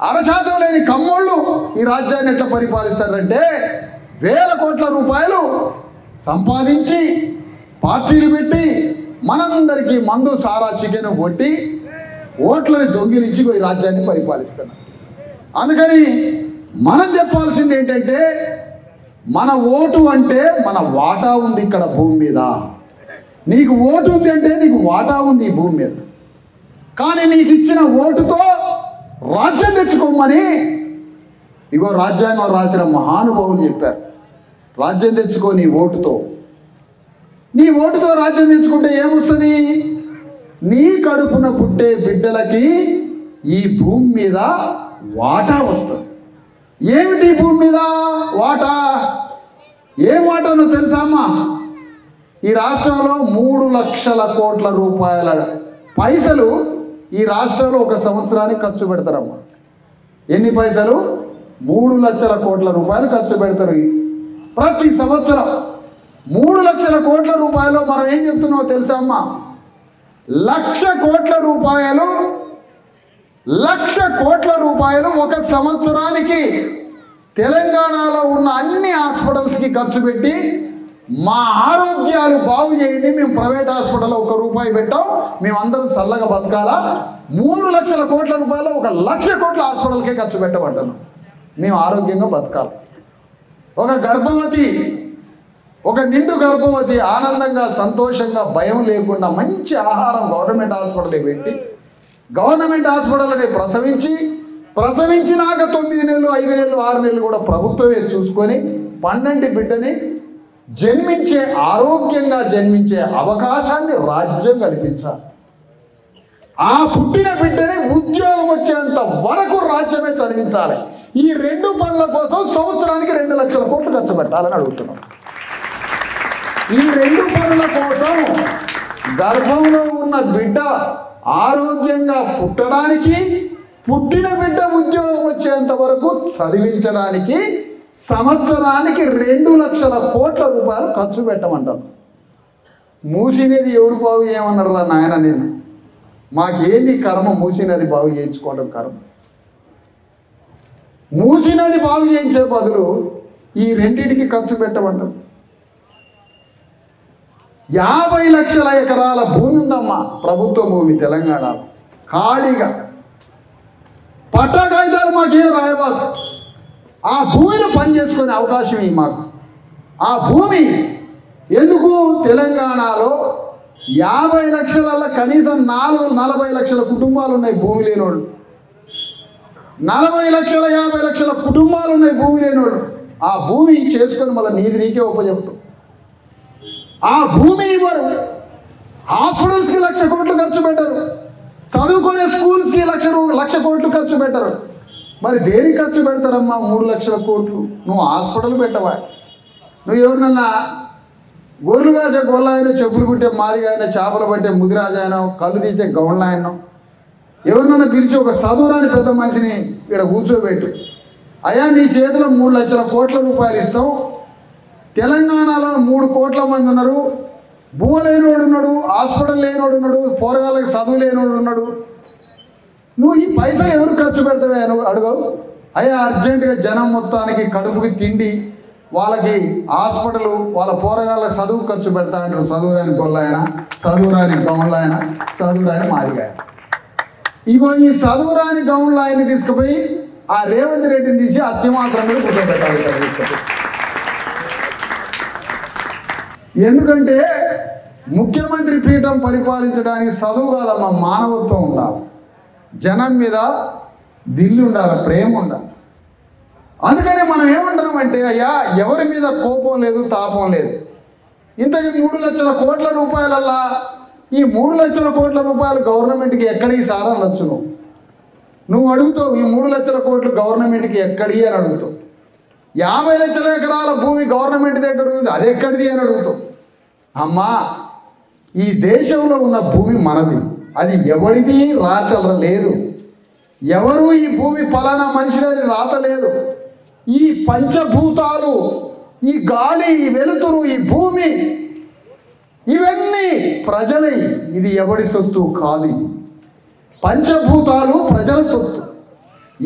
1/2% లేని కమ్మోళ్ళు ఈ రాజ్యాన్ని ఎట్లా పరిపాలిస్తారంటే, వేల కోట్ల రూపాయలు సంపాదించి పార్టీలు పెట్టి మనందరికీ మందు, సారా, చికెన్ కొట్టి ఓట్లని దొంగిలించి ఈ రాజ్యాన్ని పరిపాలిస్తున్నారు. అందుకని మనం చెప్పాల్సింది ఏంటంటే, మన ఓటు అంటే మన వాటా ఉంది ఇక్కడ భూమి మీద. నీకు ఓటు ఉంది అంటే నీకు వాటా ఉంది ఈ భూమి మీద. కానీ నీకు ఇచ్చిన ఓటుతో రాజ్యం తెచ్చుకోమని ఇగో రాజ్యాంగం రాసిన మహానుభావులు చెప్పారు. రాజ్యం తెచ్చుకో నీ ఓటుతో. నీ ఓటుతో రాజ్యం తెచ్చుకుంటే ఏమొస్తుంది? నీ కడుపున పుట్టే బిడ్డలకి ఈ భూమి మీద వాటా వస్తుంది. ఏమిటి భూమి మీద వాటా? ఏం వాటానో తెలుసా అమ్మా? ఈ రాష్ట్రంలో 3 లక్షల కోట్ల రూపాయల పైసలు ఈ రాష్ట్రంలో ఒక సంవత్సరానికి ఖర్చు పెడతారమ్మా. ఎన్ని పైసలు? 3 లక్షల కోట్ల రూపాయలు ఖర్చు పెడతారు ప్రతి సంవత్సరం. 3 లక్షల కోట్ల రూపాయలు మనం ఏం చెప్తున్నామో తెలుసా అమ్మా? 1,00,000 కోట్ల రూపాయలు, 1,00,000 కోట్ల రూపాయలు ఒక సంవత్సరానికి తెలంగాణలో ఉన్న అన్ని హాస్పిటల్స్కి ఖర్చు పెట్టి మా ఆరోగ్యాలు బాగు చేయండి, మేము ప్రైవేట్ హాస్పిటల్లో 1 రూపాయి పెట్టాం, మేమందరం చల్లగా బతకాలా. 3 లక్షల కోట్ల రూపాయలు 1,00,000 కోట్ల హాస్పిటల్కే ఖర్చు పెట్టబడ్డాను, మేము ఆరోగ్యంగా బతకాలి. ఒక గర్భవతి ఒక నిండు గర్భవతి ఆనందంగా సంతోషంగా భయం లేకుండా మంచి ఆహారం గవర్నమెంట్ హాస్పిటల్కి పెట్టి గవర్నమెంట్ హాస్పిటల్ని ప్రసవించినాక 9 నెలలు 5 నెలలు 6 నెలలు కూడా ప్రభుత్వమే చూసుకొని పండంటి బిడ్డని ఆరోగ్యంగా జన్మించే అవకాశాన్ని రాజ్యం కల్పించాలి. ఆ పుట్టిన బిడ్డని ఉద్యోగం వచ్చేంత వరకు రాజ్యమే చదివించాలి. ఈ 2 పనుల కోసం సంవత్సరానికి 2 లక్షల కోట్లు ఖర్చు పెట్టాలని అడుగుతున్నాం. ఈ 2 పనుల కోసం గర్భంలో ఉన్న బిడ్డ ఆరోగ్యంగా పుట్టడానికి, పుట్టిన బిడ్డ ఉద్యోగం వచ్చేంత వరకు చదివించడానికి సంవత్సరానికి 2 లక్షల కోట్ల రూపాయలు ఖర్చు పెట్టమంటారు. మూసినది ఎవడు బాగు ఏమన్నాడు రా నాయన, నేను మాకేంది కర్మ, మూసినది బాగు చేయించుకోవడం కర్మ. మూసినది బాగు చేయించే బదులు ఈ రెండింటికి ఖర్చు పెట్టమంటారు. 50 లక్షల ఎకరాల భూమి ఉందమ్మా, ప్రభుత్వ భూమి తెలంగాణలో ఖాళీగా. పట్టా కాగితాలు మాకేం రాయబాదు, ఆ భూమిలో పనిచేసుకునే అవకాశం ఇవి మాకు. ఆ భూమి ఎందుకు తెలంగాణలో 50 లక్షల కనీసం 40 లక్షల కుటుంబాలు ఉన్నాయి భూమి లేనోళ్ళు. 40 లక్షల 50 లక్షల కుటుంబాలు ఉన్నాయి భూమి లేనోళ్ళు. ఆ భూమి చేసుకొని మళ్ళీ నీకే ఉపజెప్తాం. ఆ భూమి ఇవ్వరు. హాస్పిటల్స్కి 1,00,000 కోట్లు ఖర్చు పెట్టరు. చదువుకునే స్కూల్స్కి 1,00,000 కోట్లు ఖర్చు పెట్టరు. మరి దేనికి ఖర్చు పెడతారమ్మా 3 లక్షల కోట్లు? నువ్వు హాస్పిటల్ పెట్టవా? నువ్వు ఎవరినన్నా గొర్రెలు కాసే గొల్లాయనో, చెప్పులు కుట్టే మాదిగాయనో, చేపలు పట్టే ముదిరాజాయనో, కళ్ళు తీసే గౌండ్లాయనో ఎవరినన్నా పిలిచి ఒక చదువురాని పెద్ద మనిషిని ఇక్కడ కూర్చోబెట్టు, అయ్యా నీ చేతిలో 3 లక్షల కోట్ల రూపాయలు ఇస్తాం, తెలంగాణలో 3 కోట్ల మంది ఉన్నారు, భూమ లేనివాడు ఉన్నాడు, హాస్పిటల్ లేనివాడు ఉన్నాడు, పోరగాళ్ళకి చదువు లేనివాడు ఉన్నాడు, నువ్వు ఈ పైసలు ఎవరు ఖర్చు పెడతావే అని అడగవు. అయ్యా అర్జెంటుగా జనం మొత్తానికి కడుపుకి తిండి, వాళ్ళకి హాస్పిటల్, వాళ్ళ పోరగాళ్ళ చదువు ఖర్చు పెడతా అంటాడు. చదువురాని గొల్లాయన, చదువురాని గౌండ్లాయన, చదువురాని మాదిగాయన. ఇగో ఈ చదువురాని గౌండ్లాయన్ని తీసుకుపోయి ఆ రేవంత్ రెడ్డిని తీసి ఆ సింహాసనం మీద కూర్చోబెట్టాలి తీసుకుపోయి. ఎందుకంటే ముఖ్యమంత్రి పీఠం పరిపాలించడానికి చదువు కాదమ్మా, మానవత్వం ఉండాలి, జనం మీద దిల్లు ఉండాలి, ప్రేమ ఉండాలి. అందుకనే మనం ఏమంటున్నామంటే, అయ్యా ఎవరి మీద కోపం లేదు, తాపం లేదు. ఇంతకీ 3 లక్షల కోట్ల రూపాయలల్లా ఈ 3 లక్షల కోట్ల రూపాయలు గవర్నమెంట్కి ఎక్కడికి సారా లచ్చును నువ్వు అడుగుతావు. ఈ 3 లక్షల కోట్లు గవర్నమెంట్కి ఎక్కడి అని అడుగుతావు. 50 లక్షల ఎకరాల భూమి గవర్నమెంట్ దగ్గర ఉంది, అది ఎక్కడిది అని అడుగుతావు. అమ్మా, ఈ దేశంలో ఉన్న భూమి మనది, అది ఎవరిది రాత లేదు. ఎవరు ఈ భూమి ఫలానా మనిషిని రాత లేదు. ఈ పంచభూతాలు, ఈ గాలి, ఈ వెలుతురు, ఈ భూమి, ఇవన్నీ ప్రజలై, ఇది ఎవడి సొత్తు కాదు. ఇది పంచభూతాలు ప్రజల సొత్తు,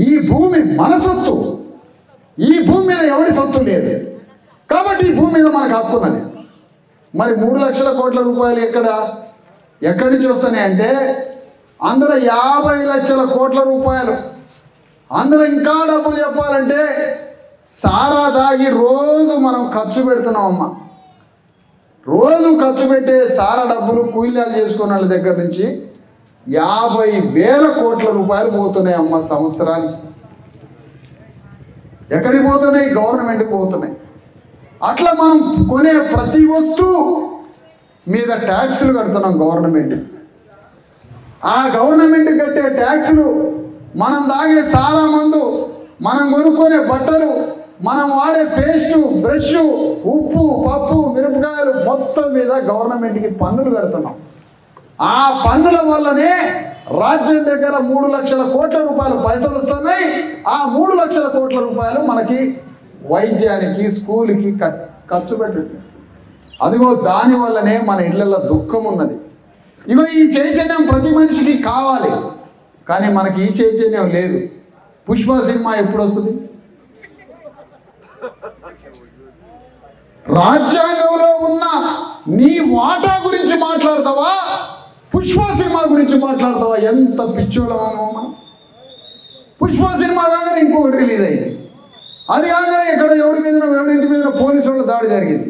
ఈ భూమి మన సొత్తు. ఈ భూమి మీద ఎవడి సొత్తు లేదు, కాబట్టి ఈ భూమి మీద మనకు హక్కు ఉన్నది. మరి 3 లక్షల కోట్ల రూపాయలు ఎక్కడి నుంచి వస్తున్నాయి అంటే, అందులో 50 లక్షల కోట్ల రూపాయలు, అందులో ఇంకా డబ్బులు చెప్పాలంటే సారా దాగి రోజు మనం ఖర్చు పెడుతున్నామమ్మా. రోజు ఖర్చు పెట్టే సారా డబ్బులు కూలీలు చేసుకున్న వాళ్ళ దగ్గర నుంచి 50,000 కోట్ల రూపాయలు పోతున్నాయి అమ్మ సంవత్సరానికి. ఎక్కడికి పోతున్నాయి? గవర్నమెంట్కి పోతున్నాయి. అట్లా మనం కొనే ప్రతి వస్తువు మీద ట్యాక్సులు కడుతున్నాం గవర్నమెంట్. ఆ గవర్నమెంట్ కట్టే ట్యాక్సులు, మనం తాగే సారా మందు, మనం కొనుక్కునే బట్టలు, మనం వాడే పేస్టు, బ్రష్, ఉప్పు, పప్పు, మిరపకాయలు మొత్తం మీద గవర్నమెంట్కి పన్నులు కడుతున్నాం. ఆ పన్నుల వల్లనే రాజ్యం దగ్గర 3 లక్షల కోట్ల రూపాయలు పైసలు వస్తున్నాయి. ఆ 3 లక్షల కోట్ల రూపాయలు మనకి వైద్యానికి, స్కూల్కి ఖర్చు పెట్టండి. అదిగో దానివల్లనే మన ఇళ్లలో దుఃఖం ఉన్నది. ఇగో ఈ చైతన్యం ప్రతి మనిషికి కావాలి, కానీ మనకి ఈ చైతన్యం లేదు. పుష్ప సినిమా ఎప్పుడు వస్తుంది? రాజ్యాంగంలో ఉన్న నీ వాటా గురించి మాట్లాడతావా, పుష్ప సినిమా గురించి మాట్లాడతావా? ఎంత పిచ్చోళమో మనం. పుష్ప సినిమా కాగానే ఇంకొకటి రిలీజ్ అయింది. అది కాగానే ఇక్కడ ఎవరింటి మీద పోలీసు వాళ్ళ దాడి జరిగింది.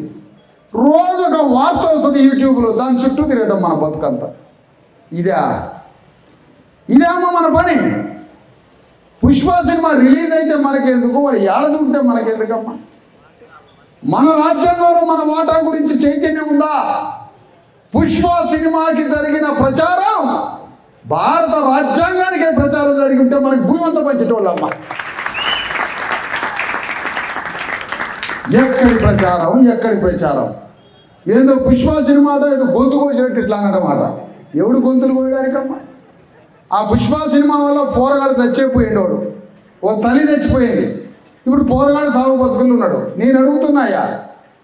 రోజు ఒక వార్త వస్తుంది యూట్యూబ్లో, దాని చుట్టూ తిరగడం మన బతుకంతా. ఇదేమో మన పని. పుష్ప సినిమా రిలీజ్ అయితే మనకెందుకు, వాడు ఏడదుంటే మనకెందుకమ్మా? మన రాజ్యాంగంలో మన వాటా గురించి చైతన్యం ఉందా? పుష్ప సినిమాకి జరిగిన ప్రచారం భారత రాజ్యాంగానికే ప్రచారం జరిగి ఉంటే మనకి భూమి అంతా పంచేటోళ్ళమ్మా. ఎక్కడి ప్రచారం ఏదో పుష్ప సినిమా ఏదో గొంతు కోసినట్టు ఇట్లా అన్నమాట. ఎవడు గొంతులు కోయడానికమ్మా? ఆ పుష్ప సినిమా వల్ల పోరగాడు చచ్చిపోయిండోడు, ఓ తల్లి చచ్చిపోయింది. ఇప్పుడు పోరగాడు సాగు బతుకులు ఉన్నాడు. నేను అడుగుతున్నాయా,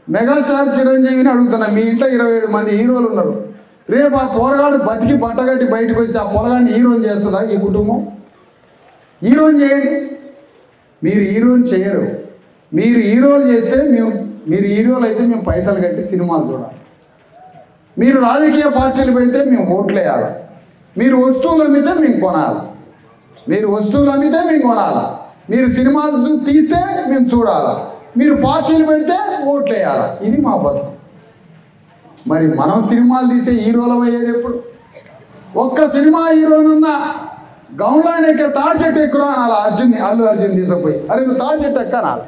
మెగాస్టార్ చిరంజీవిని అడుగుతున్నా, మీ ఇంట్లో 27 మంది హీరోలు ఉన్నారు. రేపు ఆ పోరగాడు బతికి బట్టగట్టి బయటకు వస్తే ఆ పోరగాడిని హీరోని చేస్తుందా ఈ కుటుంబం? హీరోని చేయండి. మీరు హీరోని చేయరు. మీరు హీరోలు చేస్తే మీరు హీరోలు అయితే మేము పైసలు కట్టి సినిమాలు చూడాలి. మీరు రాజకీయ పార్టీలు పెడితే మేము ఓట్లు వేయాలి. మీరు వస్తువులు అమ్మితే మేము కొనాలి. మీరు సినిమాలు తీస్తే మేము చూడాలి. మీరు పార్టీలు పెడితే ఓట్లు వేయాలి. ఇది మా బతుకు. మరి మనం సినిమాలు తీసే హీరోలం అయ్యేది ఎప్పుడు? ఒక్క సినిమా హీరోనున్న గౌన్లైన్ ఎక్కే తాడి చెట్టు ఎక్కువ అనాలి. అల్లు అర్జున్ తీసుకుపోయి, అరే నువ్వు తాడి చెట్టు ఎక్కనాలి.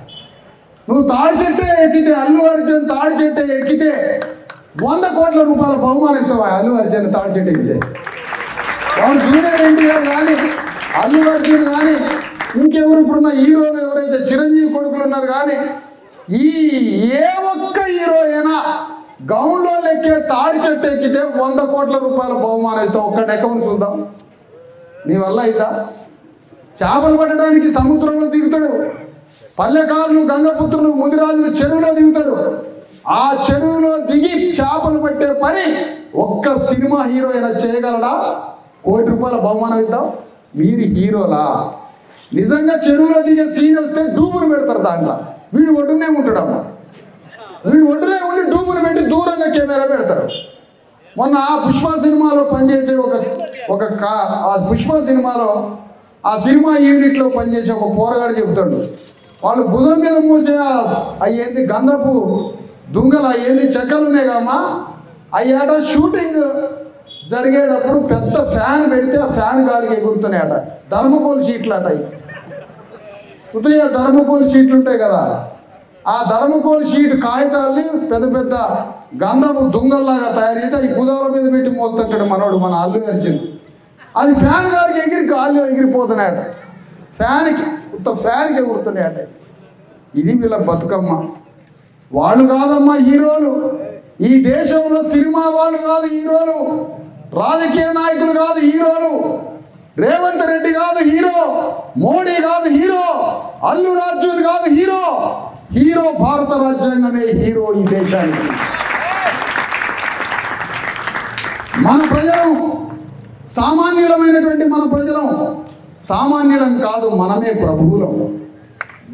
నువ్వు తాడి చెట్టే ఎక్కితే, అల్లు అర్జున్ తాడి చెట్టే ఎక్కితే 100 కోట్ల రూపాయల బహుమానం ఇస్తావా? అల్లు అర్జున్ తాడి చెట్టు ఎక్కితే వాడు జూనియర్ ఎన్టీఆర్ కానీ, అల్లు అర్జున్ కానీ, ఇంకెవరు ఇప్పుడున్న హీరోలు ఎవరైతే చిరంజీవి కొడుకులు ఉన్నారు కానీ, ఏ ఒక్క హీరో అయినా గౌన్లో ఎక్కే తాడి చెట్టు ఎక్కితే 100 కోట్ల రూపాయల బహుమానం ఇస్తాం. ఒక్కటి ఎక్కమని చూద్దాం. నీ వల్ల అయితా? చేపలు పట్టడానికి సముద్రంలో దిగుతాడు. పల్లెకారులు, గంగపుత్రులు, ముదిరాజులు చెరువులో దిగుతాడు. ఆ చెరువులో దిగి చేపలు పట్టే పని ఒక్క సినిమా హీరో అయినా చేయగలడా? 1 కోటి రూపాయల బహుమానం ఇద్దాం. మీరు హీరోలా? నిజంగా చెరువులో దిగే సీన్ వస్తే డూబులు పెడతారు దాంట్లో. వీడు ఒడ్డునే ఉంటాడమ్మా. వీడు ఒడ్డునే ఉండి డూబులు పెట్టి దూరంగా కెమెరా పెడతారు. మొన్న పుష్ప సినిమాలో పనిచేసే పుష్ప సినిమాలో ఆ సినిమా యూనిట్లో పనిచేసే ఒక పోరగాడు చెబుతాడు, వాళ్ళు భుజం మీద మూసే అయ్యేంది గంధపు దుంగలు, అయ్యేంది చెక్కలు ఉన్నాయి కమ్మా, అయ్యాట షూటింగ్ జరిగేటప్పుడు పెద్ద ఫ్యాన్ పెడితే ఆ ఫ్యాన్ గాలికి ఎగురుతున్నాయట. ధర్మకోల్ షీట్లు అట. ఉదయ ధర్మకోల్ షీట్లు ఉంటాయి కదా, ఆ ధర్మకోల్ షీట్ కాగితాలని పెద్ద పెద్ద గంధపు దుంగల్లాగా తయారు చేసి ఈ కుదవల మీద పెట్టి మోస్తుంటాడు మనోడు, మన అల్లు అర్జున్. అది ఫ్యాన్ గాలికి ఎగిరి గాలిలో ఎగిరిపోతున్నాయట. ఫ్యాన్కి ఎగురుతున్నాయట. ఇది వీళ్ళ బతుకమ్మ. వాళ్ళు కాదమ్మా హీరోలు. ఈ దేశంలో సినిమా వాళ్ళు కాదు హీరోలు, రాజకీయ నాయకులు కాదు హీరోలు, రేవంత్ రెడ్డి కాదు హీరో, మోడీ కాదు హీరో, అల్లు అర్జున్ కాదు హీరో. హీరో భారత రాజ్యాంగమే హీరో ఈ దేశానికి. మన ప్రజలు సామాన్యులమైనటువంటి మన ప్రజలం సామాన్యులం కాదు, మనమే ప్రభువులం.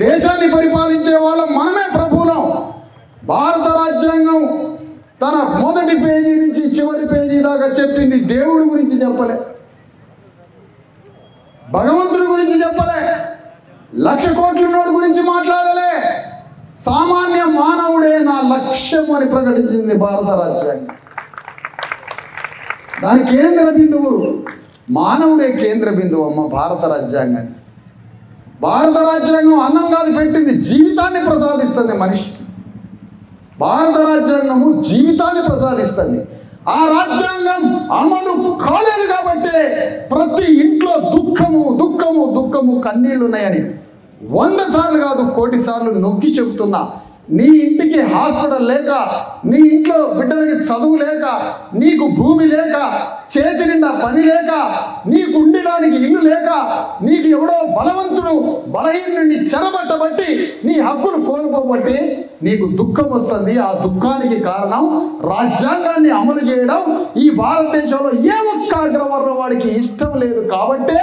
దేశాన్ని పరిపాలించే వాళ్ళం మనమే ప్రభువులం. భారత రాజ్యాంగం తన మొదటి పేజీ నుంచి చివరి పేజీ దాకా చెప్పింది దేవుడి గురించి చెప్పలే, భగవంతుడి గురించి చెప్పలే, 1,00,000 కోట్ల నోటు గురించి మాట్లాడలే. సామాన్య మానవుడే నా లక్ష్యం అని ప్రకటించింది భారత రాజ్యాంగం. దాని కేంద్ర బిందువు మానవుడే కేంద్ర బిందువు అమ్మ భారత రాజ్యాంగాన్ని. భారత రాజ్యాంగం అన్నం కాదు పెట్టింది, జీవితాన్ని ప్రసాదిస్తుంది మనిషి. భారత రాజ్యాంగము జీవితాన్ని ప్రసాదిస్తుంది. ఆ రాజ్యాంగం అమలు కాలేదు కాబట్టి ప్రతి ఇంట్లో దుఃఖము దుఃఖము దుఃఖము కన్నీళ్లు ఉన్నాయని 100 సార్లు కాదు 1 కోటి సార్లు నొక్కి చెబుతున్నా. నీ ఇంటికి హాస్పిటల్ లేక, నీ ఇంట్లో బిడ్డలకి చదువు లేక, నీకు భూమి లేక, చేతి నిండా పని లేక, నీకు ఉండడానికి ఇల్లు లేక, నీకు ఎవడో బలవంతుడు బలహీనుడిని చెరబట్టబట్టి నీ హక్కులు కోల్పోబట్టి నీకు దుఃఖం వస్తుంది. ఆ దుఃఖానికి కారణం రాజ్యాంగాన్ని అమలు చేయడం. ఈ భారతదేశంలో ఏ ఒక్క అగ్రవర్ణ వాడికి ఇష్టం లేదు కాబట్టే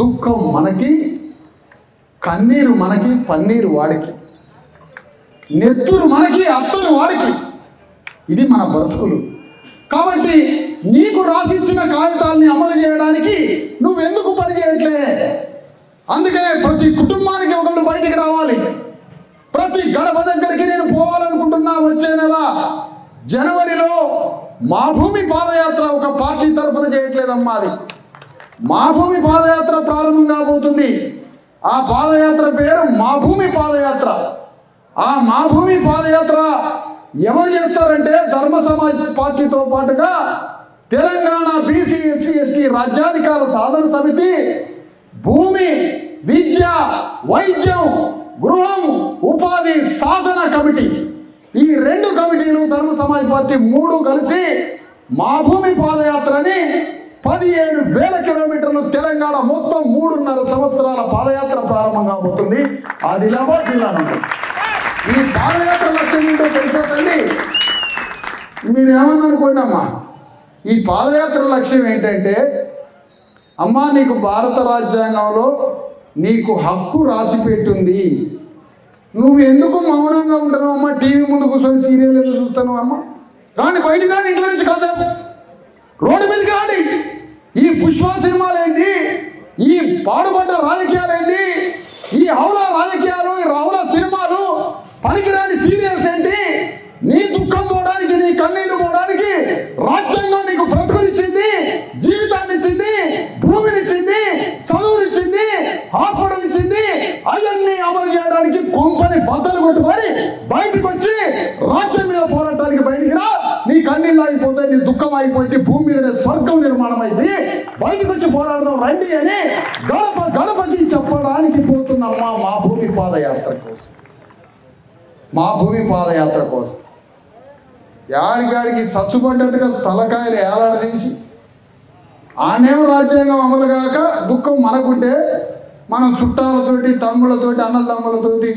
దుఃఖం మనకి, కన్నీరు మనకి, పన్నీరు వాడికి, నెత్తురు మనకి, అత్తరు వాడికి. ఇది మన బ్రతుకులు. కాబట్టి నీకు రాసిచ్చిన కాగితాలని అమలు చేయడానికి నువ్వెందుకు పని చేయట్లే? అందుకనే ప్రతి కుటుంబానికి ఒకళ్ళు బయటికి రావాలి. ప్రతి గడప దగ్గరికి నేను పోవాలనుకుంటున్నా. మొన్న వచ్చే నెల జనవరిలో మా భూమి పాదయాత్ర ఒక పార్టీ తరఫున చేయట్లేదమ్మా. అది మా భూమి పాదయాత్ర ప్రారంభం కాబోతుంది. ఆ పాదయాత్ర పేరు మా భూమి పాదయాత్ర. ఆ మా భూమి పాదయాత్ర ఎవరు చేస్తారంటే ధర్మ సమాజ్ పార్టీతో పాటుగా తెలంగాణ బీసీ ఎస్సీ ఎస్టీ రాజ్యాధికార సాధన సమితి, భూమి విద్య వైద్యం గృహం ఉపాధి సాధన కమిటీ, ఈ 2 కమిటీలు ధర్మ సమాజ్ పార్టీ 3 కలిసి మా భూమి పాదయాత్రని 17,000 కిలోమీటర్లు తెలంగాణ మొత్తం 3.5 సంవత్సరాల పాదయాత్ర ప్రారంభం కాబోతుంది ఆదిలాబాద్ జిల్లా నుండి. ఈ పాదయాత్ర లక్ష్యం ఏంటో తెలుసా తల్లి? మీరు ఏమన్నా అనుకోండి అమ్మా, ఈ పాదయాత్ర లక్ష్యం ఏంటంటే, అమ్మా నీకు భారత రాజ్యాంగంలో నీకు హక్కు రాసి పెట్టుంది, నువ్వు ఎందుకు మౌనంగా ఉంటున్నావు అమ్మా? టీవీ ముందు కూర్చొని సీరియల్ ఎందుకు చూస్తున్నావు అమ్మా? రాండి, బయటికి రాండి, ఇంట్లో నుంచి కాసేపు రోడ్డు మీదకి రాండి. ఈ పుష్ప సినిమాలు ఏంటి, ఈ పాడుబడ్డ రాజకీయాలు ఏంటి, ఈ హౌలా రాజకీయాలు, ఈ హౌలా సినిమాలు, పనికిరాని సీరియల్స్ ఏంటి? నీ దుఃఖం పోవడానికి, నీ కన్నీళ్లు పోవడానికి రాజ్యాంగం నీకు బ్రతుకునిచ్చింది, జీవితాన్ని ఇచ్చింది, భూమినిచ్చింది, చదువునిచ్చింది, హాస్పిటల్ ఇచ్చింది. అవన్నీ అమలు చేయడానికి కొంపని బద్దలు కొట్టుకొని బయటకు వచ్చి రాజ్యం మీద పోరాటానికి బయటికి రా. నీ కన్నీళ్ళు ఆగిపోతాయి, నీ దుఃఖం ఆగిపోయింది, భూమి మీదనే స్వర్గం నిర్మాణం అయింది, బయటకు వచ్చి పోరాడదాం రండి అని గడప గడపకి చెప్పడానికి పోతున్నమ్మా మా భూమి పాదయాత్ర కోసం. మా భూమి పాదయాత్ర కోసం యాడిగాడికి సచ్చుపడ్డట్టుగా తలకాయలు ఏలాడదీసి ఆనేమో రాజ్యాంగం అమలు కాక దుఃఖం మనకుంటే మనం చుట్టాలతోటి తమ్ముళ్ళతోటి అన్నదమ్ములతోటి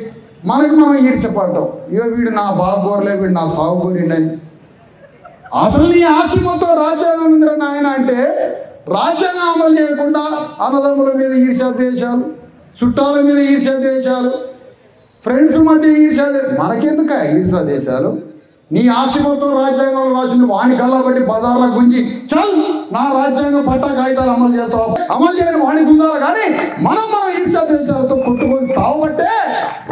మనకి మనం ఈర్చపడ్డాం. ఇక వీడు నా బాగోరలే, వీడు నా సాగు కోరిండని. అసలు నీ ఆస్తి మొత్తం రాజ్యాంగం ఉందిరా నాయన అంటే రాజ్యాంగం అమలు చేయకుండా అన్నదమ్ముల మీద ఈర్ష్యా దేశాలు, చుట్టాల మీద ఈర్ష్యా దేశాలు, ఫ్రెండ్స్ మధ్య ఈర్ష్యా, మనకెందుక ఈర్ష్యా దేశాలు? నీ ఆస్తి మొత్తం రాజ్యాంగంలో రాసింది వాణి గల్లాబట్టి బజార్లో గుంజి చల్ నా రాజ్యాంగం పట్టా కాగితాలు అమలు చేస్తావు, అమలు చేయని వాణి గుంజాలి. కానీ మనం ఈర్ష్యా దేశాలతో కొట్టుకొని సావబట్టే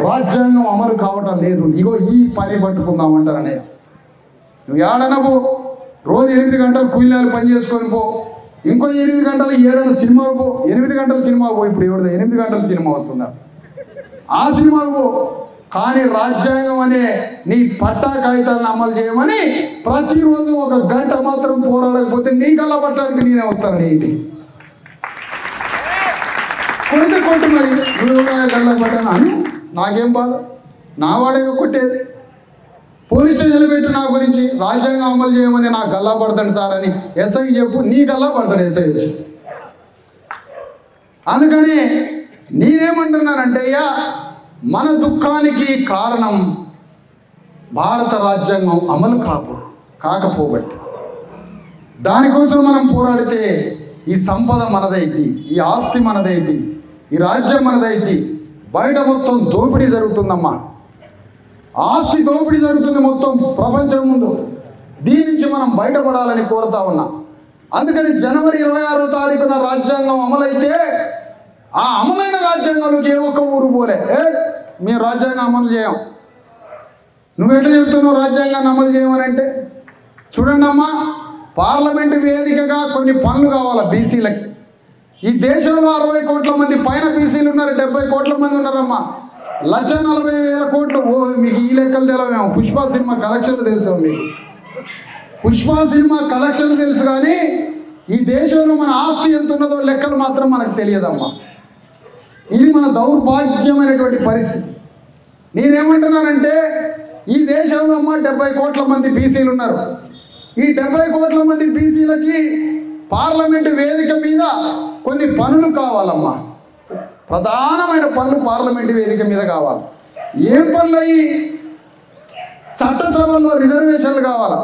రాజ్యాంగం అమలు కావటం లేదు. ఇగో ఈ పని పట్టుకుందామంటారా? నేను నువ్వు ఏడన్నా పో, రోజు 8 గంటలు కూలీలు పని చేసుకొని పో, ఇంకో 8 గంటలు ఏదైనా సినిమాకు పో, 8 గంటల సినిమాకు పో. ఇప్పుడు ఎవరిదో 8 గంటల సినిమా వస్తుందా? ఆ సినిమాకు పో. కానీ రాజ్యాంగం అనే నీ పట్టా కాగితాలను అమలు చేయమని ప్రతిరోజు 1 గంట మాత్రం పోరాడకపోతే నీ కళ్ళ పట్టడానికి నేనే వస్తాను. నీ ఇంటికి కొట్టు మరి నువ్వు గల్ల పట్టాను అని నాకేం బాధ? నా వాడే కొట్టేది. పోలీస్ స్టేషన్లు పెట్టి నా గురించి రాజ్యాంగం అమలు చేయమని నాకు గల్లా పడతాడు సార్ అని ఎస్ఐ చెప్పు, నీ గల్లా పడతాడు ఎస్ఐ వచ్చి. అందుకని నేనేమంటున్నానంటే అయ్యా, మన దుఃఖానికి కారణం భారత రాజ్యాంగం అమలు కాకపోబట్టి. దానికోసం మనం పోరాడితే ఈ సంపద మనదైంది, ఈ ఆస్తి మనదైంది, ఈ రాజ్యం మనదైంది. బయట మొత్తం దోపిడీ జరుగుతుందమ్మా, ఆస్తి దోపిడీ జరుగుతుంది మొత్తం ప్రపంచం ముందు. దీని నుంచి మనం బయటపడాలని కోరుతా ఉన్నా. అందుకని జనవరి 26వ తారీఖున రాజ్యాంగం అమలైతే ఆ అమలైన రాజ్యాంగంలోకి ఏ ఒక్క ఊరు పోలే మేము రాజ్యాంగం అమలు చేయం. నువ్వెట్లా చెప్తున్నావు రాజ్యాంగాన్ని అమలు చేయమని అంటే? చూడండి అమ్మా, పార్లమెంటు వేదికగా కొన్ని పనులు కావాలా బీసీలకి. ఈ దేశంలో 60 కోట్ల మంది పైన బీసీలు ఉన్నారు, 70 కోట్ల మంది ఉన్నారమ్మా. 1,40,000 కోట్లు. ఓ మీకు ఈ లెక్కలు తెలియమేమో. పుష్ప సినిమా కలెక్షన్లు తెలుసు మీకు, పుష్ప సినిమా కలెక్షన్లు తెలుసు, కానీ ఈ దేశంలో మన ఆస్తి ఎంత ఉన్నదో లెక్కలు మాత్రం మనకు తెలియదమ్మా. ఇది మన దౌర్భాగ్యమైనటువంటి పరిస్థితి. నేనేమంటున్నానంటే ఈ దేశంలో అమ్మ 70 కోట్ల మంది బీసీలు ఉన్నారు. ఈ 70 కోట్ల మంది బీసీలకి పార్లమెంటు వేదిక మీద కొన్ని పనులు కావాలమ్మా. ప్రధానమైన పనులు పార్లమెంటు వేదిక మీద కావాలి. ఏం పనులు అయ్యి? చట్టసభలో రిజర్వేషన్లు కావాలా.